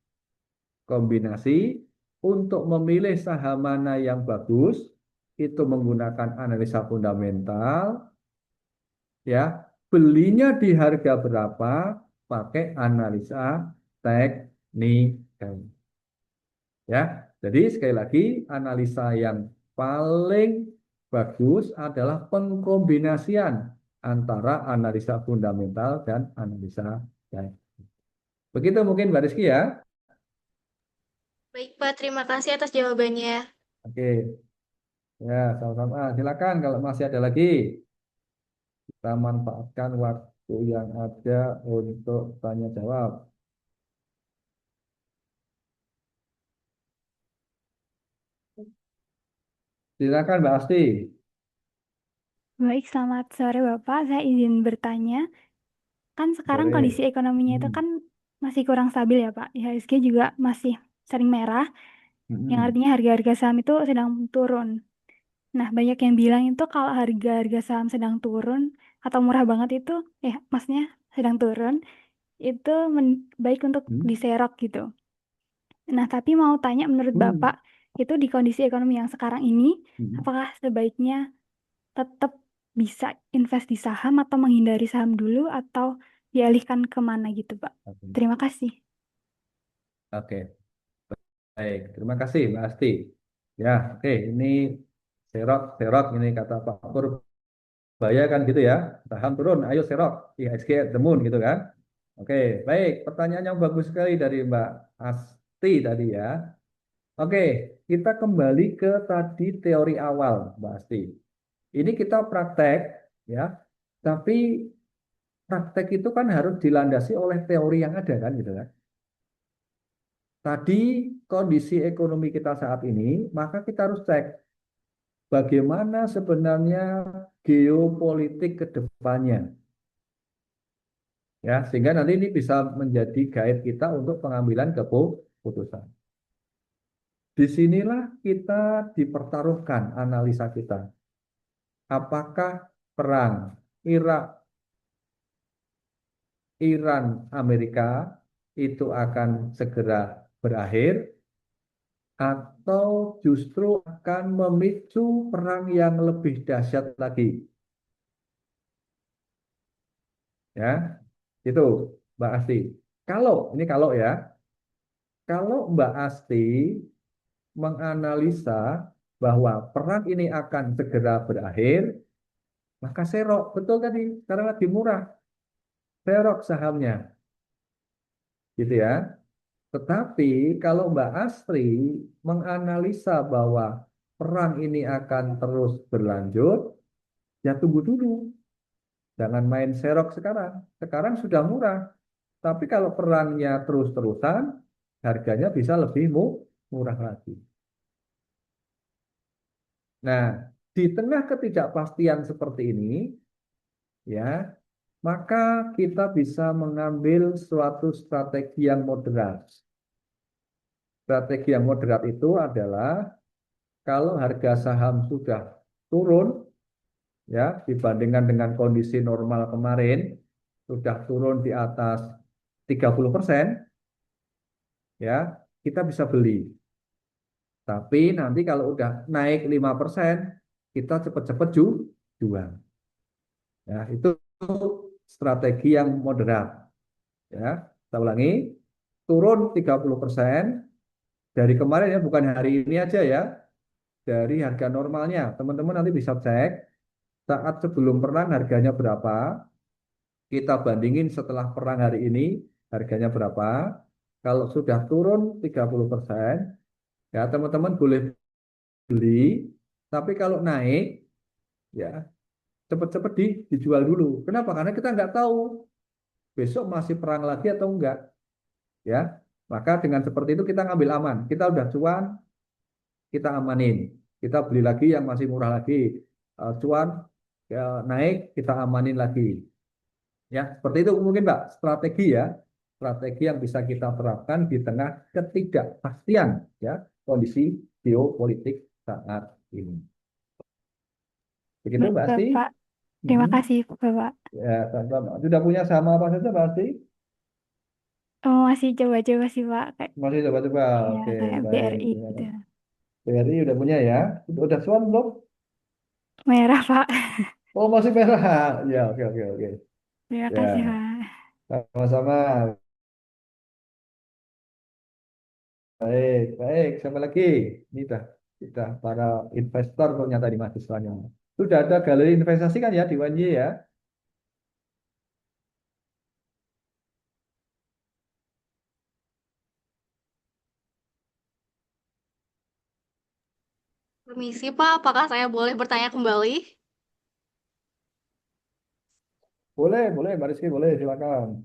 kombinasi untuk memilih saham mana yang bagus, itu menggunakan analisa fundamental, ya, belinya di harga berapa, pakai analisa teknikal. Ya, jadi sekali lagi analisa yang paling bagus adalah pengkombinasian antara analisa fundamental dan analisa teknikal. Begitu mungkin Mbak Rizky ya. Baik, Pak. Terima kasih atas jawabannya. Oke, ya sama-sama. Silakan kalau masih ada lagi. Kita manfaatkan waktu yang ada untuk tanya jawab. Silakan Mbak Asti. Baik, selamat sore Bapak. Saya izin bertanya. Kan sekarang Sore. kondisi ekonominya itu kan masih kurang stabil ya Pak. IHSG juga masih sering merah, yang artinya harga-harga saham itu sedang turun. Nah, banyak yang bilang itu kalau harga-harga saham sedang turun atau murah banget itu, maksudnya sedang turun, itu baik untuk diserok gitu. Nah, tapi mau tanya menurut Bapak, itu di kondisi ekonomi yang sekarang ini, apakah sebaiknya tetap bisa invest di saham atau menghindari saham dulu atau dialihkan kemana gitu, Pak? Terima kasih. Oke, baik. Terima kasih Mbak Asti. Ya, oke. Ini serok ini kata Pak Purbaya kan gitu ya. Saham turun, ayo serok. IHSG at the moon gitu kan. Oke, baik. Pertanyaan yang bagus sekali dari Mbak Asti tadi ya. Oke, kita kembali ke tadi teori awal, Mbak Asti. Ini kita praktek, ya. Tapi praktek itu kan harus dilandasi oleh teori yang ada kan, gitu kan. Tadi kondisi ekonomi kita saat ini, maka kita harus cek bagaimana sebenarnya geopolitik ke depannya. Ya, sehingga nanti ini bisa menjadi guide kita untuk pengambilan keputusan. Disinilah kita dipertaruhkan analisa kita. Apakah perang Iran Amerika itu akan segera berakhir atau justru akan memicu perang yang lebih dahsyat lagi? Ya, itu Mbak Asti. Kalau ya, kalau Mbak Asti menganalisa bahwa perang ini akan segera berakhir, maka serok, betul tadi, sekarang lagi murah, serok sahamnya, gitu ya. Tetapi kalau Mbak Astri menganalisa bahwa perang ini akan terus berlanjut, ya tunggu dulu. Jangan main serok sekarang. Sekarang sudah murah. Tapi kalau perangnya terus-terusan, harganya bisa lebih murah lagi. Nah, di tengah ketidakpastian seperti ini, ya, maka kita bisa mengambil suatu strategi yang moderat. Strategi yang moderat itu adalah kalau harga saham sudah turun, ya, dibandingkan dengan kondisi normal kemarin, sudah turun di atas 30%, ya, kita bisa beli. Tapi nanti kalau udah naik 5%, kita cepat-cepat jual. Ya, itu strategi yang moderat. Ya, saya ulangi, turun 30% dari kemarin ya, bukan hari ini aja ya. Dari harga normalnya, teman-teman nanti bisa cek saat sebelum perang harganya berapa, kita bandingin setelah perang hari ini harganya berapa. Kalau sudah turun 30%, ya teman-teman boleh beli, tapi kalau naik, ya cepat-cepat dijual dulu. Kenapa? Karena kita nggak tahu besok masih perang lagi atau enggak. Ya, maka dengan seperti itu kita ngambil aman. Kita udah cuan, kita amanin. Kita beli lagi yang masih murah lagi. Cuan ya, naik, kita amanin lagi. Ya, seperti itu mungkin Mbak, strategi ya. Strategi yang bisa kita terapkan di tengah ketidakpastian ya kondisi geopolitik saat ini. Begitu Mbak Asti? Bapak, terima kasih Bapak. Ya, sama-sama. Sudah punya saham apa saja Mbak Asti? Oh, masih coba-coba sih Pak, kayak Masih coba-coba. ya, Oke, kayak baik. BRI gitu. BRI udah punya ya? Udah cuan belum? Merah Pak. Oh, masih merah. Ya, oke. Terima Ya, kasih Pak. sama-sama. Baik. Siapa lagi? Ini kita para investor ternyata di mahasiswanya. Sudah ada galeri investasi kan ya di UNY ya? Permisi Pak, apakah saya boleh bertanya kembali? Boleh, Mbak Rizky, boleh, silakan.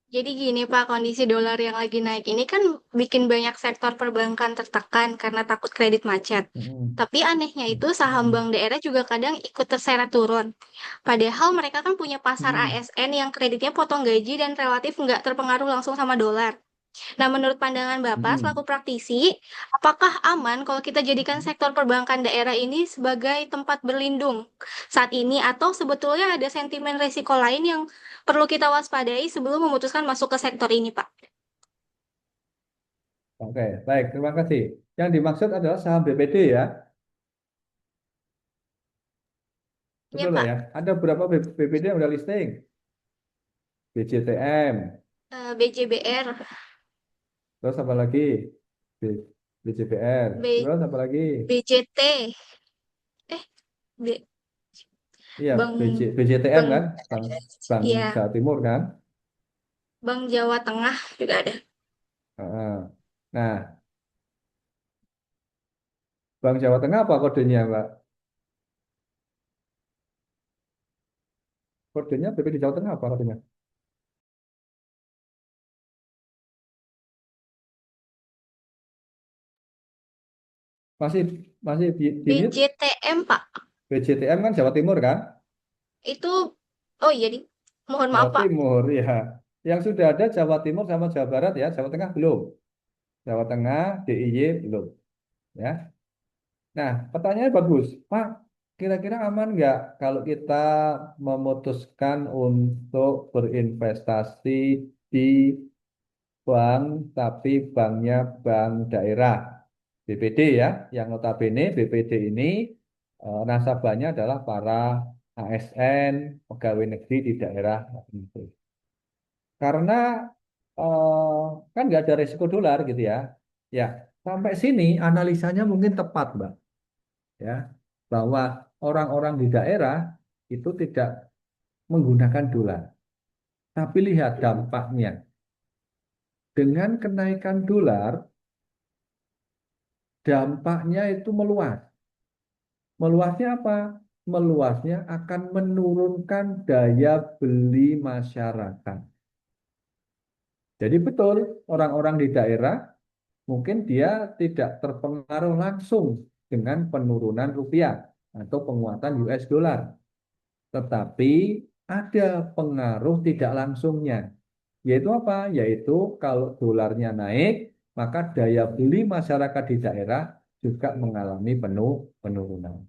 Jadi gini Pak, kondisi dolar yang lagi naik ini kan bikin banyak sektor perbankan tertekan karena takut kredit macet. Tapi anehnya itu saham bank daerah juga kadang ikut terseret turun. Padahal mereka kan punya pasar ASN yang kreditnya potong gaji dan relatif nggak terpengaruh langsung sama dolar. Nah, menurut pandangan Bapak selaku praktisi, apakah aman kalau kita jadikan sektor perbankan daerah ini sebagai tempat berlindung saat ini atau sebetulnya ada sentimen risiko lain yang perlu kita waspadai sebelum memutuskan masuk ke sektor ini, Pak? Oke, baik, terima kasih. Yang dimaksud adalah saham BPD ya? Iya, Betul lah Pak. ya? Ada berapa BPD yang udah listing? BJTM, BJBR, terus apa lagi? BJBR, B- terus apa lagi? BJT, B, Iya, Bank, BJTM Bank, kan? Bank ya, Jawa Timur kan? Bank Jawa Tengah juga ada. Nah, Bank Jawa Tengah apa kodenya, Mbak? Kodenya BPD Jawa Tengah apa kodenya? Masih di mute? BJTM, Pak. BJTM kan Jawa Timur kan? Itu, oh iya, mohon maaf, Jawa Pak. Timur ya. Yang sudah ada Jawa Timur sama Jawa Barat ya, Jawa Tengah belum. Jawa Tengah, DIY belum. Ya. Nah, pertanyaannya bagus, Pak. Kira-kira aman nggak kalau kita memutuskan untuk berinvestasi di bank, tapi banknya bank daerah, BPD ya, yang notabene BPD ini nasabahnya adalah para ASN, pegawai negeri di daerah tertentu. Karena kan nggak ada resiko dolar gitu ya. Ya, sampai sini analisanya mungkin tepat, Mbak. Ya, bahwa orang-orang di daerah itu tidak menggunakan dolar. Tapi lihat dampaknya. Dengan kenaikan dolar, dampaknya itu meluas. Meluasnya apa? Meluasnya akan menurunkan daya beli masyarakat. Jadi betul, orang-orang di daerah mungkin dia tidak terpengaruh langsung dengan penurunan rupiah atau penguatan US dollar. Tetapi ada pengaruh tidak langsungnya. Yaitu apa? Yaitu kalau dolarnya naik, maka daya beli masyarakat di daerah juga mengalami penurunan.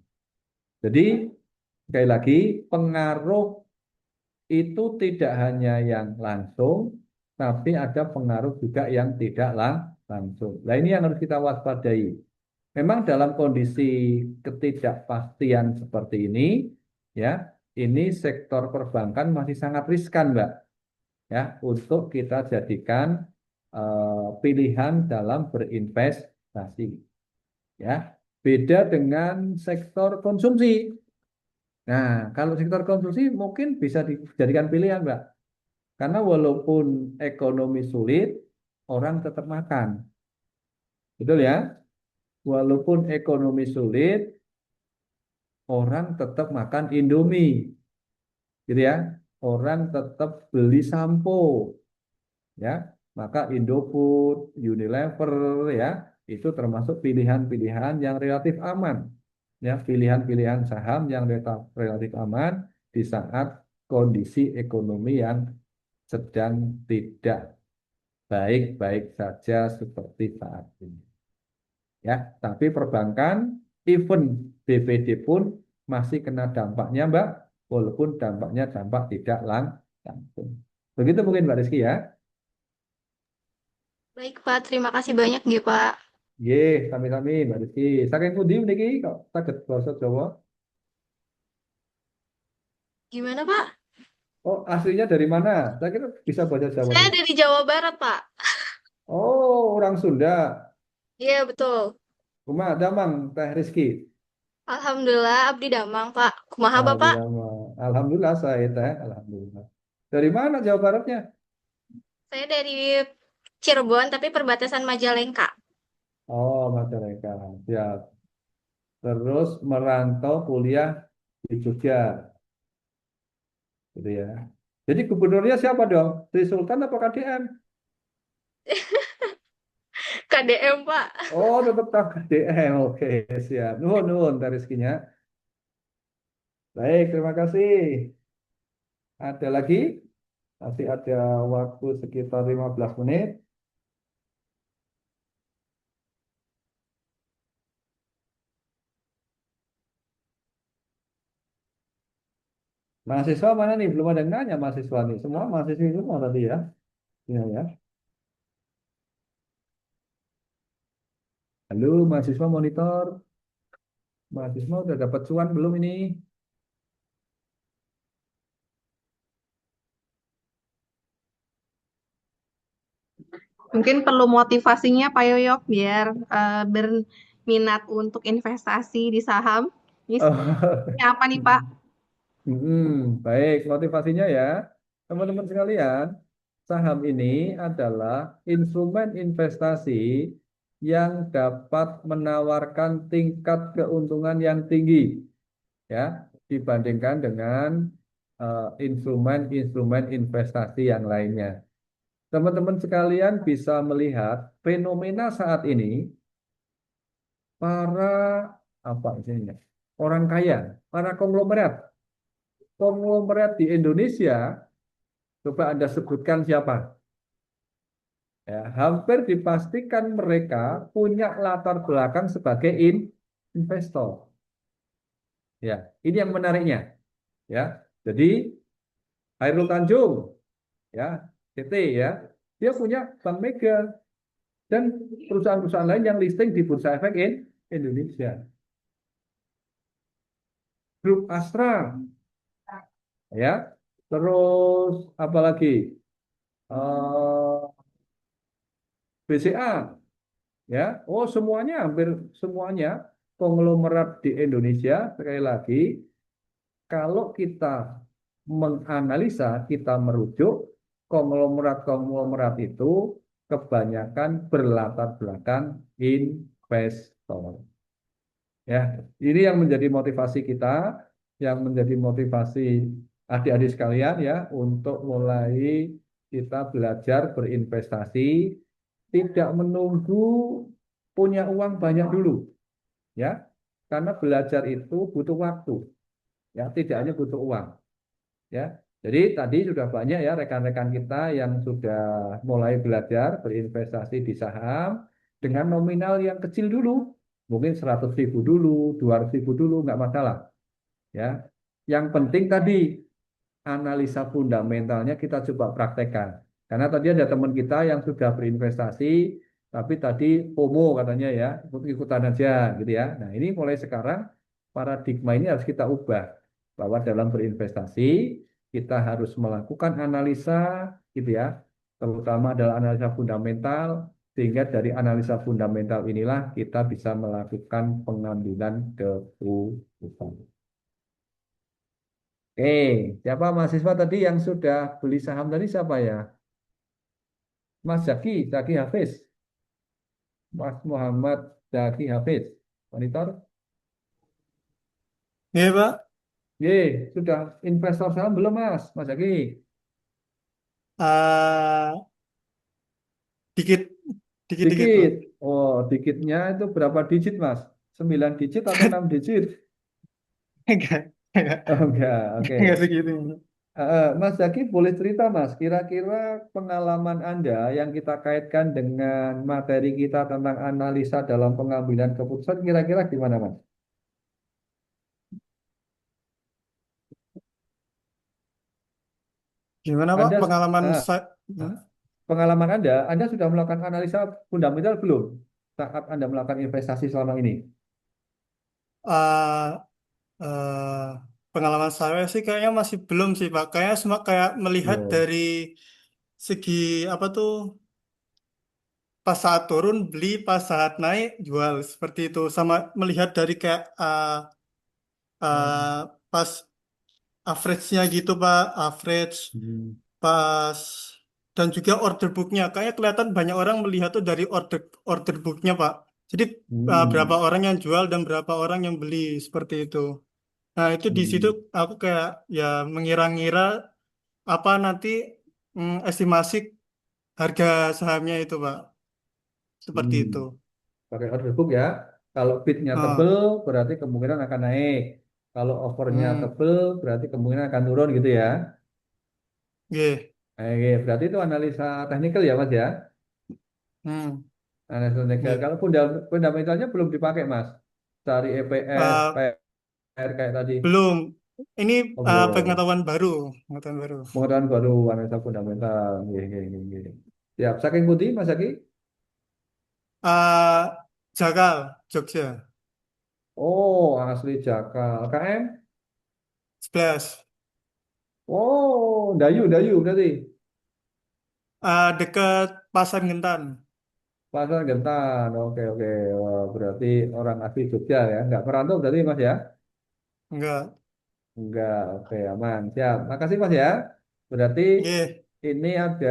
Jadi, sekali lagi, pengaruh itu tidak hanya yang langsung, tapi ada pengaruh juga yang tidak langsung. Nah, ini yang harus kita waspadai. Memang dalam kondisi ketidakpastian seperti ini, ya, ini sektor perbankan masih sangat riskan, Mbak, ya, untuk kita jadikan pilihan dalam berinvestasi. Ya, beda dengan sektor konsumsi. Nah, kalau sektor konsumsi mungkin bisa dijadikan pilihan, Mbak. Karena walaupun ekonomi sulit, orang tetap makan. Betul ya? Walaupun ekonomi sulit, orang tetap makan Indomie. Gitu ya. Orang tetap beli sampo. Ya, maka Indofood, Unilever ya, itu termasuk pilihan-pilihan yang relatif aman. Ya, pilihan-pilihan saham yang relatif aman di saat kondisi ekonomi yang sedang tidak baik-baik saja seperti saat ini. Ya, tapi perbankan, even BPD pun masih kena dampaknya, Mbak, walaupun dampaknya dampak tidak langsung. Begitu mungkin Mbak Rizky ya. Baik, Pak. Terima kasih banyak, nggih, Pak. Ye, sami-sami Mbak Rizky. Saking pundi niki kok saged basa Jawa? Gimana, Pak? Oh, aslinya dari mana? Saya kira bisa bahasa Jawa Saya nih. dari Jawa Barat, Pak. Oh, orang Sunda. Iya, betul. Kumaha damang Teh Rizky. Alhamdulillah, abdi damang, Pak. Kumaha, Bapak? Alhamdulillah saya Teh, alhamdulillah. Dari mana Jawa Baratnya? Saya dari Cirebon, tapi perbatasan Majalengka. Oh, Majalengka. Siap. Terus merantau kuliah di Jogja. Gitu ya. Jadi gubernurnya siapa dong? Sri Sultan apa KDM? KDM, Pak. Oh, tetap KDM. Oke, siap. Nuhun, nuhun, Teh Rizkynya. Baik, terima kasih. Ada lagi? Masih ada waktu sekitar 15 menit. Mahasiswa mana nih? Belum ada yang nanya mahasiswa nih. Semua mahasiswa semua tadi ya. Iya ya. Halo mahasiswa monitor. Mahasiswa udah dapat cuan belum ini? Mungkin perlu motivasinya Pak Yoyok biar berminat untuk investasi di saham. Ini sebenarnya apa nih Pak? Baik, motivasinya ya. Teman-teman sekalian, saham ini adalah instrumen investasi yang dapat menawarkan tingkat keuntungan yang tinggi ya dibandingkan dengan instrumen-instrumen investasi yang lainnya. Teman-teman sekalian bisa melihat fenomena saat ini para orang kaya, para konglomerat di Indonesia, coba Anda sebutkan siapa? Ya, hampir dipastikan mereka punya latar belakang sebagai investor. Ya, ini yang menariknya. Ya, jadi Hairul Tanjung, ya, CT ya, dia punya Bank Mega dan perusahaan-perusahaan lain yang listing di Bursa Efek Indonesia. Grup Astra, ya, terus apalagi BCA, ya, oh semuanya hampir semuanya konglomerat di Indonesia. Sekali lagi, kalau kita menganalisa, kita merujuk konglomerat-konglomerat itu kebanyakan berlatar belakang investor. Ya, ini yang menjadi motivasi kita, yang menjadi motivasi adik-adik sekalian ya untuk mulai kita belajar berinvestasi, tidak menunggu punya uang banyak dulu, ya, karena belajar itu butuh waktu, ya, tidak hanya butuh uang, ya. Jadi tadi sudah banyak ya rekan-rekan kita yang sudah mulai belajar berinvestasi di saham dengan nominal yang kecil dulu, mungkin 100.000 dulu, 200.000 dulu, nggak masalah. Ya, yang penting tadi analisa fundamentalnya kita coba praktekkan. Karena tadi ada teman kita yang sudah berinvestasi, tapi tadi FOMO katanya ya, ikut-ikutan aja gitu ya. Nah ini mulai sekarang paradigma ini harus kita ubah. Bahwa dalam berinvestasi, kita harus melakukan analisa gitu ya, terutama adalah analisa fundamental, sehingga dari analisa fundamental inilah kita bisa melakukan pengambilan keputusan. Oke, siapa mahasiswa tadi yang sudah beli saham tadi siapa ya? Mas Zaki Hafiz, Mas Muhammad Zaki Hafiz, monitor. Iya, Pak. Ye, sudah investor saham belum Mas? Mas Zaki? Eh, dikit, dikit, Pak. Dikit. Oh, dikitnya itu berapa digit Mas? 9 digit atau 6 digit? Enggak, enggak, Oh, enggak, oke. enggak segitu. Mas Zaki boleh cerita Mas, kira-kira pengalaman Anda yang kita kaitkan dengan materi kita tentang analisa dalam pengambilan keputusan, kira-kira gimana Mas? Gimana, Pak? Anda, Pengalaman eh, saya? pengalaman Anda sudah melakukan analisa fundamental belum saat Anda melakukan investasi selama ini? eh eh, Pengalaman saya sih kayaknya masih belum sih, Pak. Kayaknya cuma kayak melihat Belum. dari segi apa tuh, pas saat turun beli, pas saat naik jual, seperti itu. Sama melihat dari kayak Hmm. pas average-nya gitu, Pak. Average Hmm. pas, dan juga order book-nya. Kayaknya kelihatan banyak orang melihat tuh dari order order book-nya, Pak. Jadi berapa Hmm. orang yang jual dan berapa orang yang beli, seperti itu. Nah, itu di situ Hmm. aku kayak ya mengira-ngira apa nanti estimasi harga sahamnya itu, Pak. Seperti Hmm. itu. Pakai order book ya. Kalau bidnya Ah, tebel berarti kemungkinan akan naik. Kalau offernya hmm, tebel berarti kemungkinan akan turun gitu ya. yeah, Oke, berarti itu analisa teknikal ya Mas ya. Analisa teknikal. yeah. Kalau fundamentalnya belum dipakai Mas. Cari EPS, Ah, PR kayak tadi. belum. Ini Oh, belum. pengetahuan baru, pengetahuan baru. Pengetahuan baru analisa fundamental. Nggih, nggih, nggih, nggih. Siap. Saking putih Mas Zaki? Jakal, Jogja, Oh, asli Jakal. KM? 11. Oh, Dayu, Dayu berarti. Dekat Pasar Gentan. Pasar Gentan. Oke, oke. Wah, berarti orang asli Jogja ya. Nggak merantau berarti Mas ya? Enggak. Enggak. Oke, aman. Siap. Makasih Mas ya. Berarti Yeah, ini ada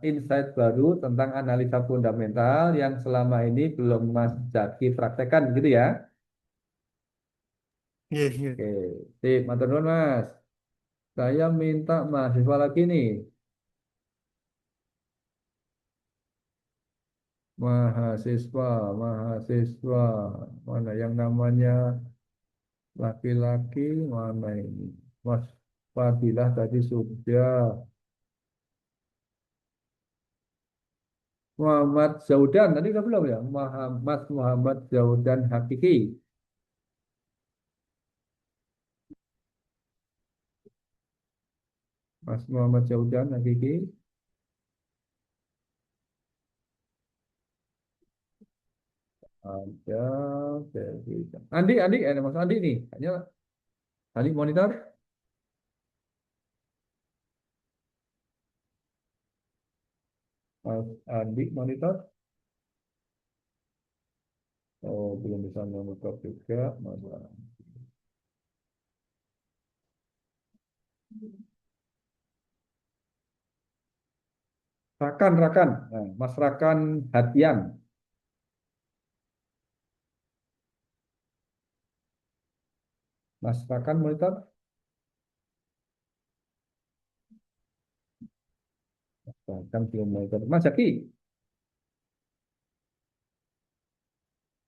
insight baru tentang analisa fundamental yang selama ini belum Mas Zaki praktekkan gitu ya. yeah, yeah. Oke, sip. Matur nuwun Mas. Saya minta mahasiswa lagi nih. Mahasiswa, mahasiswa. Mana yang namanya laki-laki, mana ini? Mas Fadilah tadi sudah. Muhammad Zaudan, tadi udah belum ya? Muhammad Zaudan Hakiki. Mas Muhammad Zaudan Hakiki. Ada, Andi, ada Mas Andi nih. Hanya Andi monitor. Mas Andi monitor. Oh, belum bisa monitor juga. Mas Rakan. Nah, Mas Rakan Hatian. Mas Rakan monitor. Mas Rakan belum monitor. Mas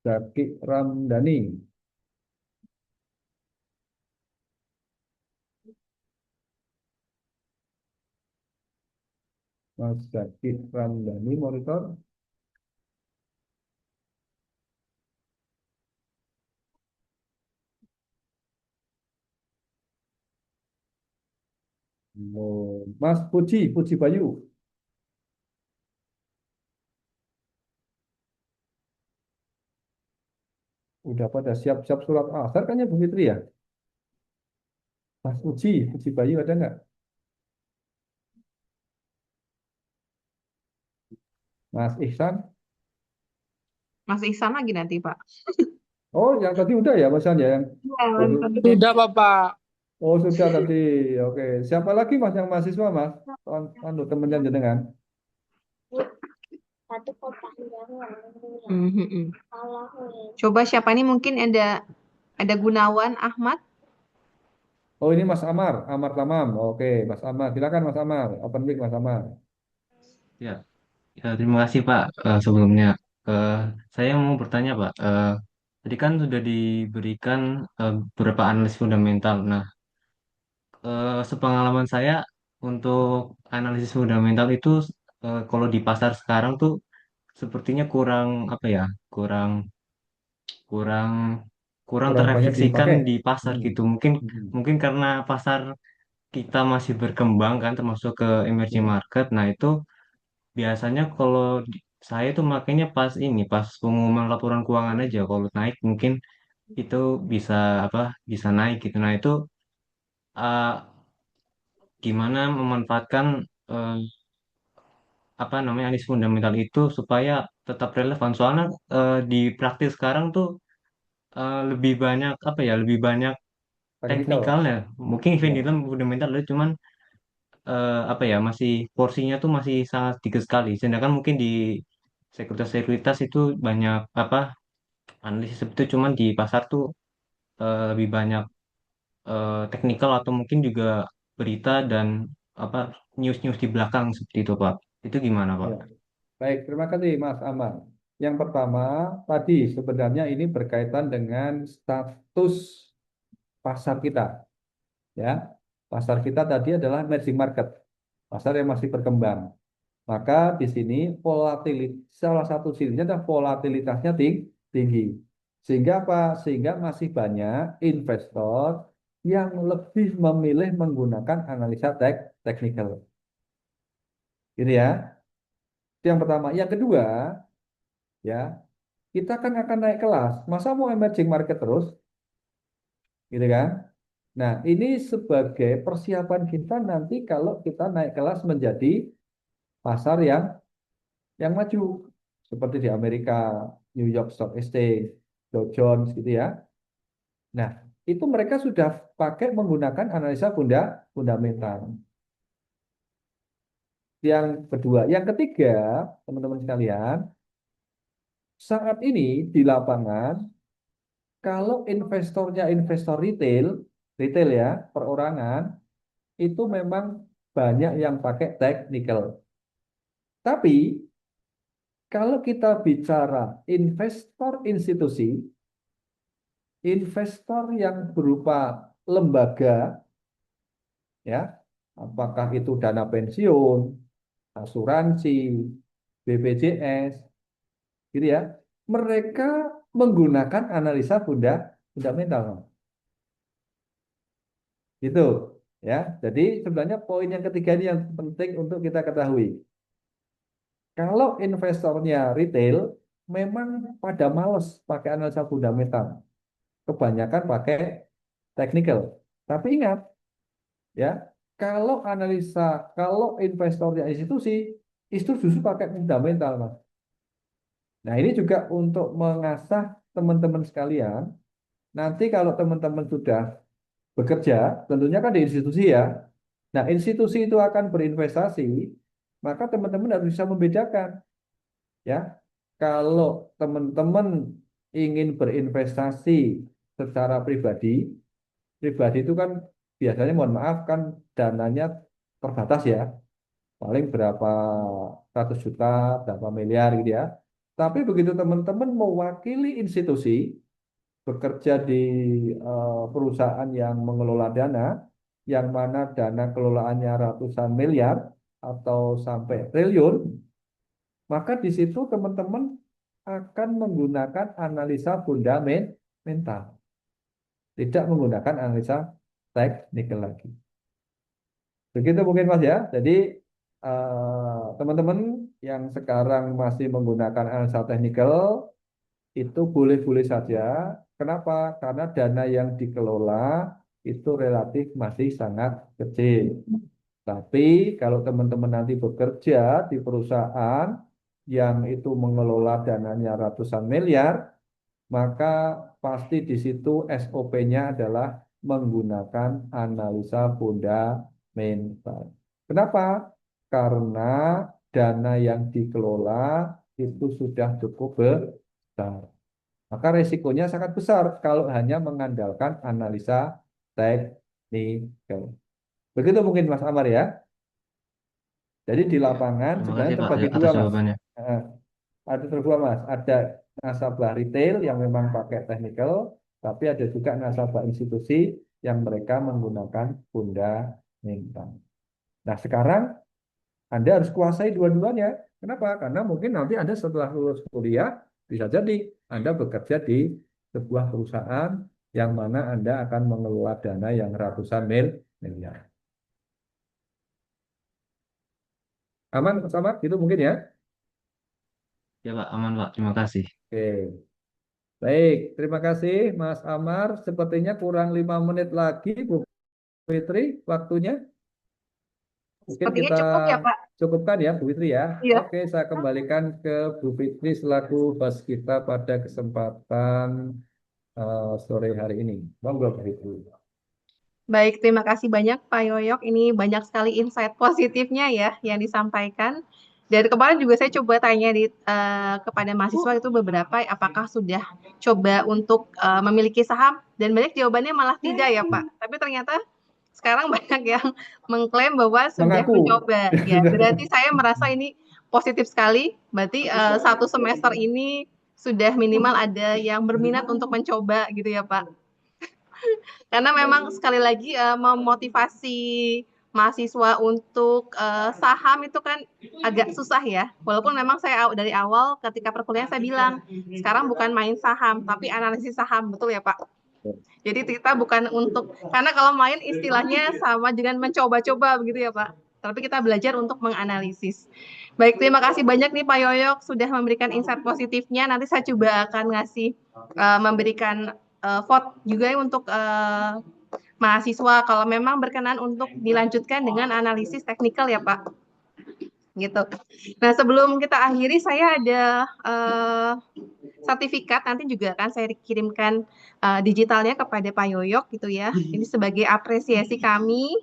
Zaki Ramdhani. Mas Zaki Ramdhani monitor. Oh, Mas Puji Bayu. Udah pada siap-siap surat asar kan ya Bu Fitri ya? Mas Puji Bayu ada nggak? Mas Ihsan? Mas Ihsan lagi nanti, Pak. Oh, yang tadi udah ya Mas Ihsan ya? Yang Sudah, Bapak. Oh, sudah tadi. Oke. Siapa lagi Mas yang mahasiswa Mas? Anu temennya jenengan. Satu kotak Coba siapa nih, mungkin ada Gunawan Ahmad. Oh, ini Mas Amar Tamam. Oke, Mas Amar. Silakan Mas Amar. Open mic Mas Amar. Ya, terima kasih Pak. Sebelumnya Eh, saya mau bertanya Pak. Tadi kan sudah diberikan beberapa analisis fundamental. Nah, sepengalaman saya untuk analisis fundamental itu kalau di pasar sekarang tuh sepertinya kurang apa ya, kurang kurang kurang Kurang banyak terefleksikan dipakai. di pasar gitu. Mungkin mungkin karena pasar kita masih berkembang kan, termasuk ke emerging market. Nah, itu biasanya kalau saya tuh makanya pas pengumuman laporan keuangan aja, kalau naik mungkin itu bisa apa bisa naik gitu. Nah, itu uh, gimana memanfaatkan uh, apa namanya analisis fundamental itu supaya tetap relevan, soalnya di praktis sekarang tuh lebih banyak apa ya, lebih banyak Teknikal. teknikalnya. Mungkin Ya. fundamental itu cuman apa ya, masih porsinya tuh masih sangat sedikit sekali. Sedangkan mungkin di sekuritas-sekuritas itu banyak apa analisis itu, cuman di pasar tuh lebih banyak teknikal atau mungkin juga berita dan apa news-news di belakang seperti itu Pak. Itu gimana Pak? Ya. Baik, terima kasih Mas Amar. Yang pertama, tadi sebenarnya ini berkaitan dengan status pasar kita. Ya, pasar kita tadi adalah emerging market, pasar yang masih berkembang. Maka di sini salah satu cirinya adalah volatilitasnya tinggi. Sehingga apa? Sehingga masih banyak investor yang lebih memilih menggunakan analisa teknikal. Ini ya. Itu yang pertama. Yang kedua, ya, kita kan akan naik kelas. Masa mau emerging market terus? Gitu kan? Nah, ini sebagai persiapan kita nanti kalau kita naik kelas menjadi pasar yang maju seperti di Amerika, New York Stock Exchange, Dow Jones gitu ya. Nah, itu mereka sudah pakai menggunakan analisa fundamental. Yang kedua, yang ketiga, teman-teman sekalian, saat ini di lapangan kalau investornya investor retail ya, perorangan, itu memang banyak yang pakai technical. Tapi kalau kita bicara investor institusi, investor yang berupa lembaga, ya, apakah itu dana pensiun, asuransi, BPJS, gitu ya. Mereka menggunakan analisa fundamental, gitu ya. Jadi sebenarnya poin yang ketiga ini yang penting untuk kita ketahui. Kalau investornya retail, memang pada males pakai analisa fundamental, kebanyakan pakai technical. Tapi ingat, ya, kalau investornya institusi, itu justru pakai fundamental, Mas. Nah, ini juga untuk mengasah teman-teman sekalian. Nanti kalau teman-teman sudah bekerja, tentunya kan di institusi ya. Nah, institusi itu akan berinvestasi, maka teman-teman harus bisa membedakan, ya. Kalau teman-teman ingin berinvestasi secara pribadi itu kan biasanya, mohon maaf, kan dananya terbatas ya, paling berapa ratus juta, berapa miliar gitu ya. Tapi begitu teman-teman mewakili institusi, bekerja di perusahaan yang mengelola dana, yang mana dana kelolaannya ratusan miliar atau sampai triliun, maka di situ teman-teman akan menggunakan analisa fundamental, tidak menggunakan analisa teknikal lagi. Begitu mungkin Mas ya. Jadi teman-teman yang sekarang masih menggunakan analisa teknikal itu boleh-boleh saja. Kenapa? Karena dana yang dikelola itu relatif masih sangat kecil. Tapi kalau teman-teman nanti bekerja di perusahaan yang itu mengelola dananya ratusan miliar, maka pasti di situ SOP-nya adalah menggunakan analisa fundamental. Kenapa? Karena dana yang dikelola itu sudah cukup besar. Maka resikonya sangat besar kalau hanya mengandalkan analisa teknikal. Begitu mungkin Mas Amar ya. Jadi di lapangan Terima sebenarnya kasih Pak terbagi atas dua, Mas. jawabannya. Ada dua, Mas. Ada nasabah retail yang memang pakai technical, tapi ada juga nasabah institusi yang mereka menggunakan fundamental. Nah, sekarang Anda harus kuasai dua-duanya. Kenapa? Karena mungkin nanti Anda setelah lulus kuliah, bisa jadi Anda bekerja di sebuah perusahaan yang mana Anda akan mengelola dana yang ratusan miliar. Aman, sama? Itu mungkin ya? Ya Pak, aman Pak. Terima kasih. Oke. Baik, terima kasih Mas Amar. Sepertinya kurang 5 menit lagi, Bu Fitri, waktunya. Mungkin Sepertinya kita cukup ya, Pak. cukupkan ya, Bu Fitri ya. Iya. Oke, saya kembalikan ke Bu Fitri selaku host kita pada kesempatan sore hari ini. Monggo, Bu Fitri. Baik, terima kasih banyak Pak Yoyok. Ini banyak sekali insight positifnya ya yang disampaikan. Dari kemarin juga saya coba tanya kepada mahasiswa itu beberapa, apakah sudah coba untuk memiliki saham, dan banyak jawabannya malah tidak ya Pak. Tapi ternyata sekarang banyak yang mengklaim bahwa sudah Mengaku. mencoba. Ya, berarti saya merasa ini positif sekali. Berarti satu semester ini sudah minimal ada yang berminat untuk mencoba gitu ya Pak. Karena memang sekali lagi memotivasi mahasiswa untuk saham itu kan agak susah ya. Walaupun memang saya dari awal ketika perkuliahan saya bilang, sekarang bukan main saham, tapi analisis saham, betul ya Pak? Jadi kita bukan untuk, karena kalau main istilahnya sama dengan mencoba-coba begitu ya Pak. Tapi kita belajar untuk menganalisis. Baik, terima kasih banyak nih Pak Yoyok sudah memberikan insight positifnya. Nanti saya coba akan memberikan vote juga untuk mahasiswa kalau memang berkenan untuk dilanjutkan dengan analisis teknikal ya Pak. Gitu. Nah, sebelum kita akhiri, saya ada sertifikat nanti juga akan saya kirimkan digitalnya kepada Pak Yoyok gitu ya. Ini sebagai apresiasi kami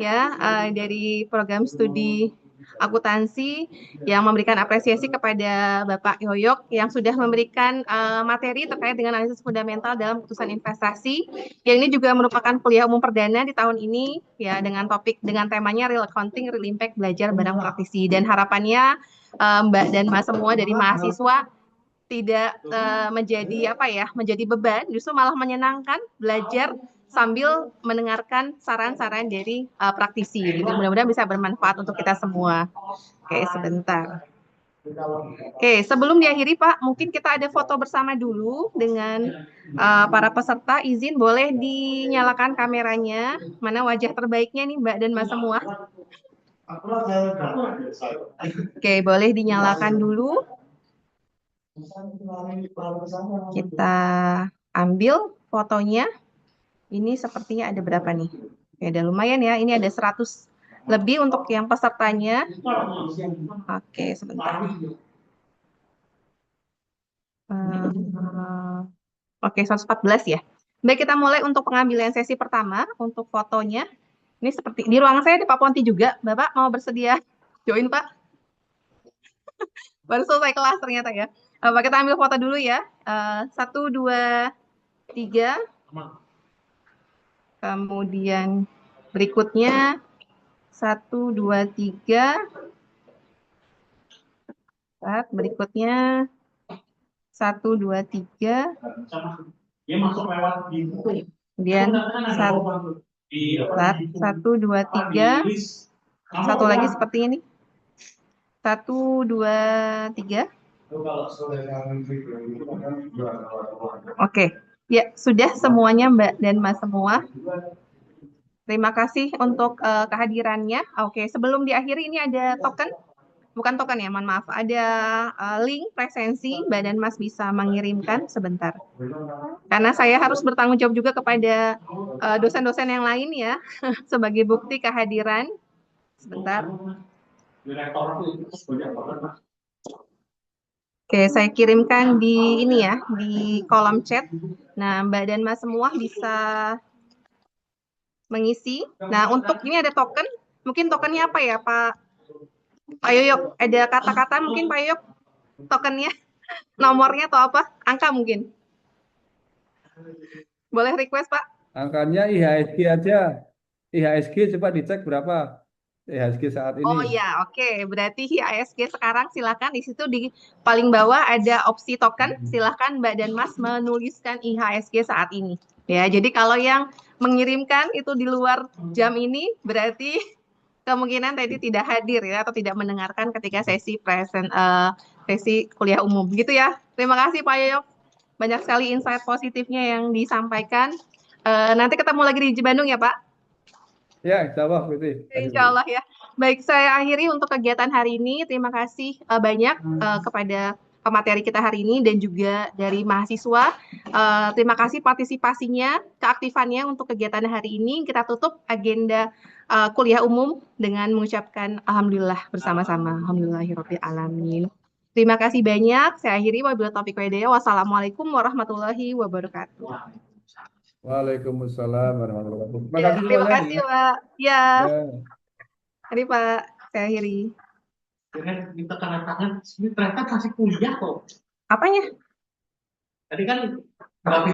ya dari program studi akuntansi yang memberikan apresiasi kepada Bapak Yoyok yang sudah memberikan materi terkait dengan analisis fundamental dalam keputusan investasi. Yang ini juga merupakan kuliah umum perdana di tahun ini ya dengan temanya Real Accounting, Real Impact, belajar barang praktisi, dan harapannya Mbak dan Mas semua dari mahasiswa tidak menjadi beban, justru malah menyenangkan belajar sambil mendengarkan saran-saran dari praktisi. Gitu. Mudah-mudahan bisa bermanfaat untuk kita semua. Oke, sebentar. Oke, sebelum diakhiri Pak, mungkin kita ada foto bersama dulu dengan para peserta. Izin boleh dinyalakan kameranya. Mana wajah terbaiknya nih Mbak dan Mas semua? Oke, boleh dinyalakan dulu. Kita ambil fotonya. Ini sepertinya ada berapa nih? Oke, ada lumayan ya. Ini ada 100 lebih untuk yang pesertanya. Oke, sebentar. Oke, 114 ya. Baik, kita mulai untuk pengambilan sesi pertama untuk fotonya. Ini seperti di ruangan saya ada Pak Ponti juga. Bapak mau bersedia join, Pak? Baru selesai kelas ternyata ya. Pak, kita ambil foto dulu ya. 1, 2, 3. Kemudian berikutnya 1, 2, 3. Berikutnya 1, 2, 3. Kemudian 1, 2, 3. Satu lagi seperti ini. 1, 2, 3. Oke, ya sudah semuanya Mbak dan Mas semua. Terima kasih untuk kehadirannya. Oke, sebelum diakhiri ini ada token. Bukan token ya, mohon maaf. Ada link presensi, Mbak dan Mas bisa mengirimkan sebentar. Karena saya harus bertanggung jawab juga kepada dosen-dosen yang lain ya, sebagai bukti kehadiran. Sebentar. Oke, saya kirimkan di ini ya, di kolom chat. Nah, Mbak dan Mas semua bisa mengisi. Nah, untuk ini ada token. Mungkin tokennya apa ya, Pak Yoyok? Ada kata-kata mungkin Pak Yoyok? Tokennya, nomornya atau apa? Angka mungkin. Boleh request, Pak? Angkanya IHSG aja. IHSG coba dicek berapa IHSG saat ini. Oh ya, oke. Berarti IHSG sekarang silakan di situ di paling bawah ada opsi token. Silakan Mbak dan Mas menuliskan IHSG saat ini. Ya, jadi kalau yang mengirimkan itu di luar jam ini berarti kemungkinan tadi tidak hadir ya atau tidak mendengarkan ketika sesi sesi kuliah umum gitu ya. Terima kasih Pak Yoyok. Banyak sekali insight positifnya yang disampaikan. Nanti ketemu lagi di Bandung ya Pak. Ya, insya Allah, Putri. Insya Allah ya. Baik, saya akhiri untuk kegiatan hari ini. Terima kasih banyak kepada pemateri kita hari ini dan juga dari mahasiswa. Terima kasih partisipasinya, keaktifannya untuk kegiatan hari ini. Kita tutup agenda kuliah umum dengan mengucapkan Alhamdulillah bersama-sama. Alhamdulillahirabbil alamin. Terima kasih banyak. Saya akhiri. Wabillahi taufiq wal hidayah. Wassalamualaikum warahmatullahi wabarakatuh. Waalaikumsalam warahmatullahi wabarakatuh. Terima kasih, Pak. Ya. Mari Pak, saya akhiri. Minta tanda tangan, ini ternyata masih kuliah kok. Apanya? Tadi kan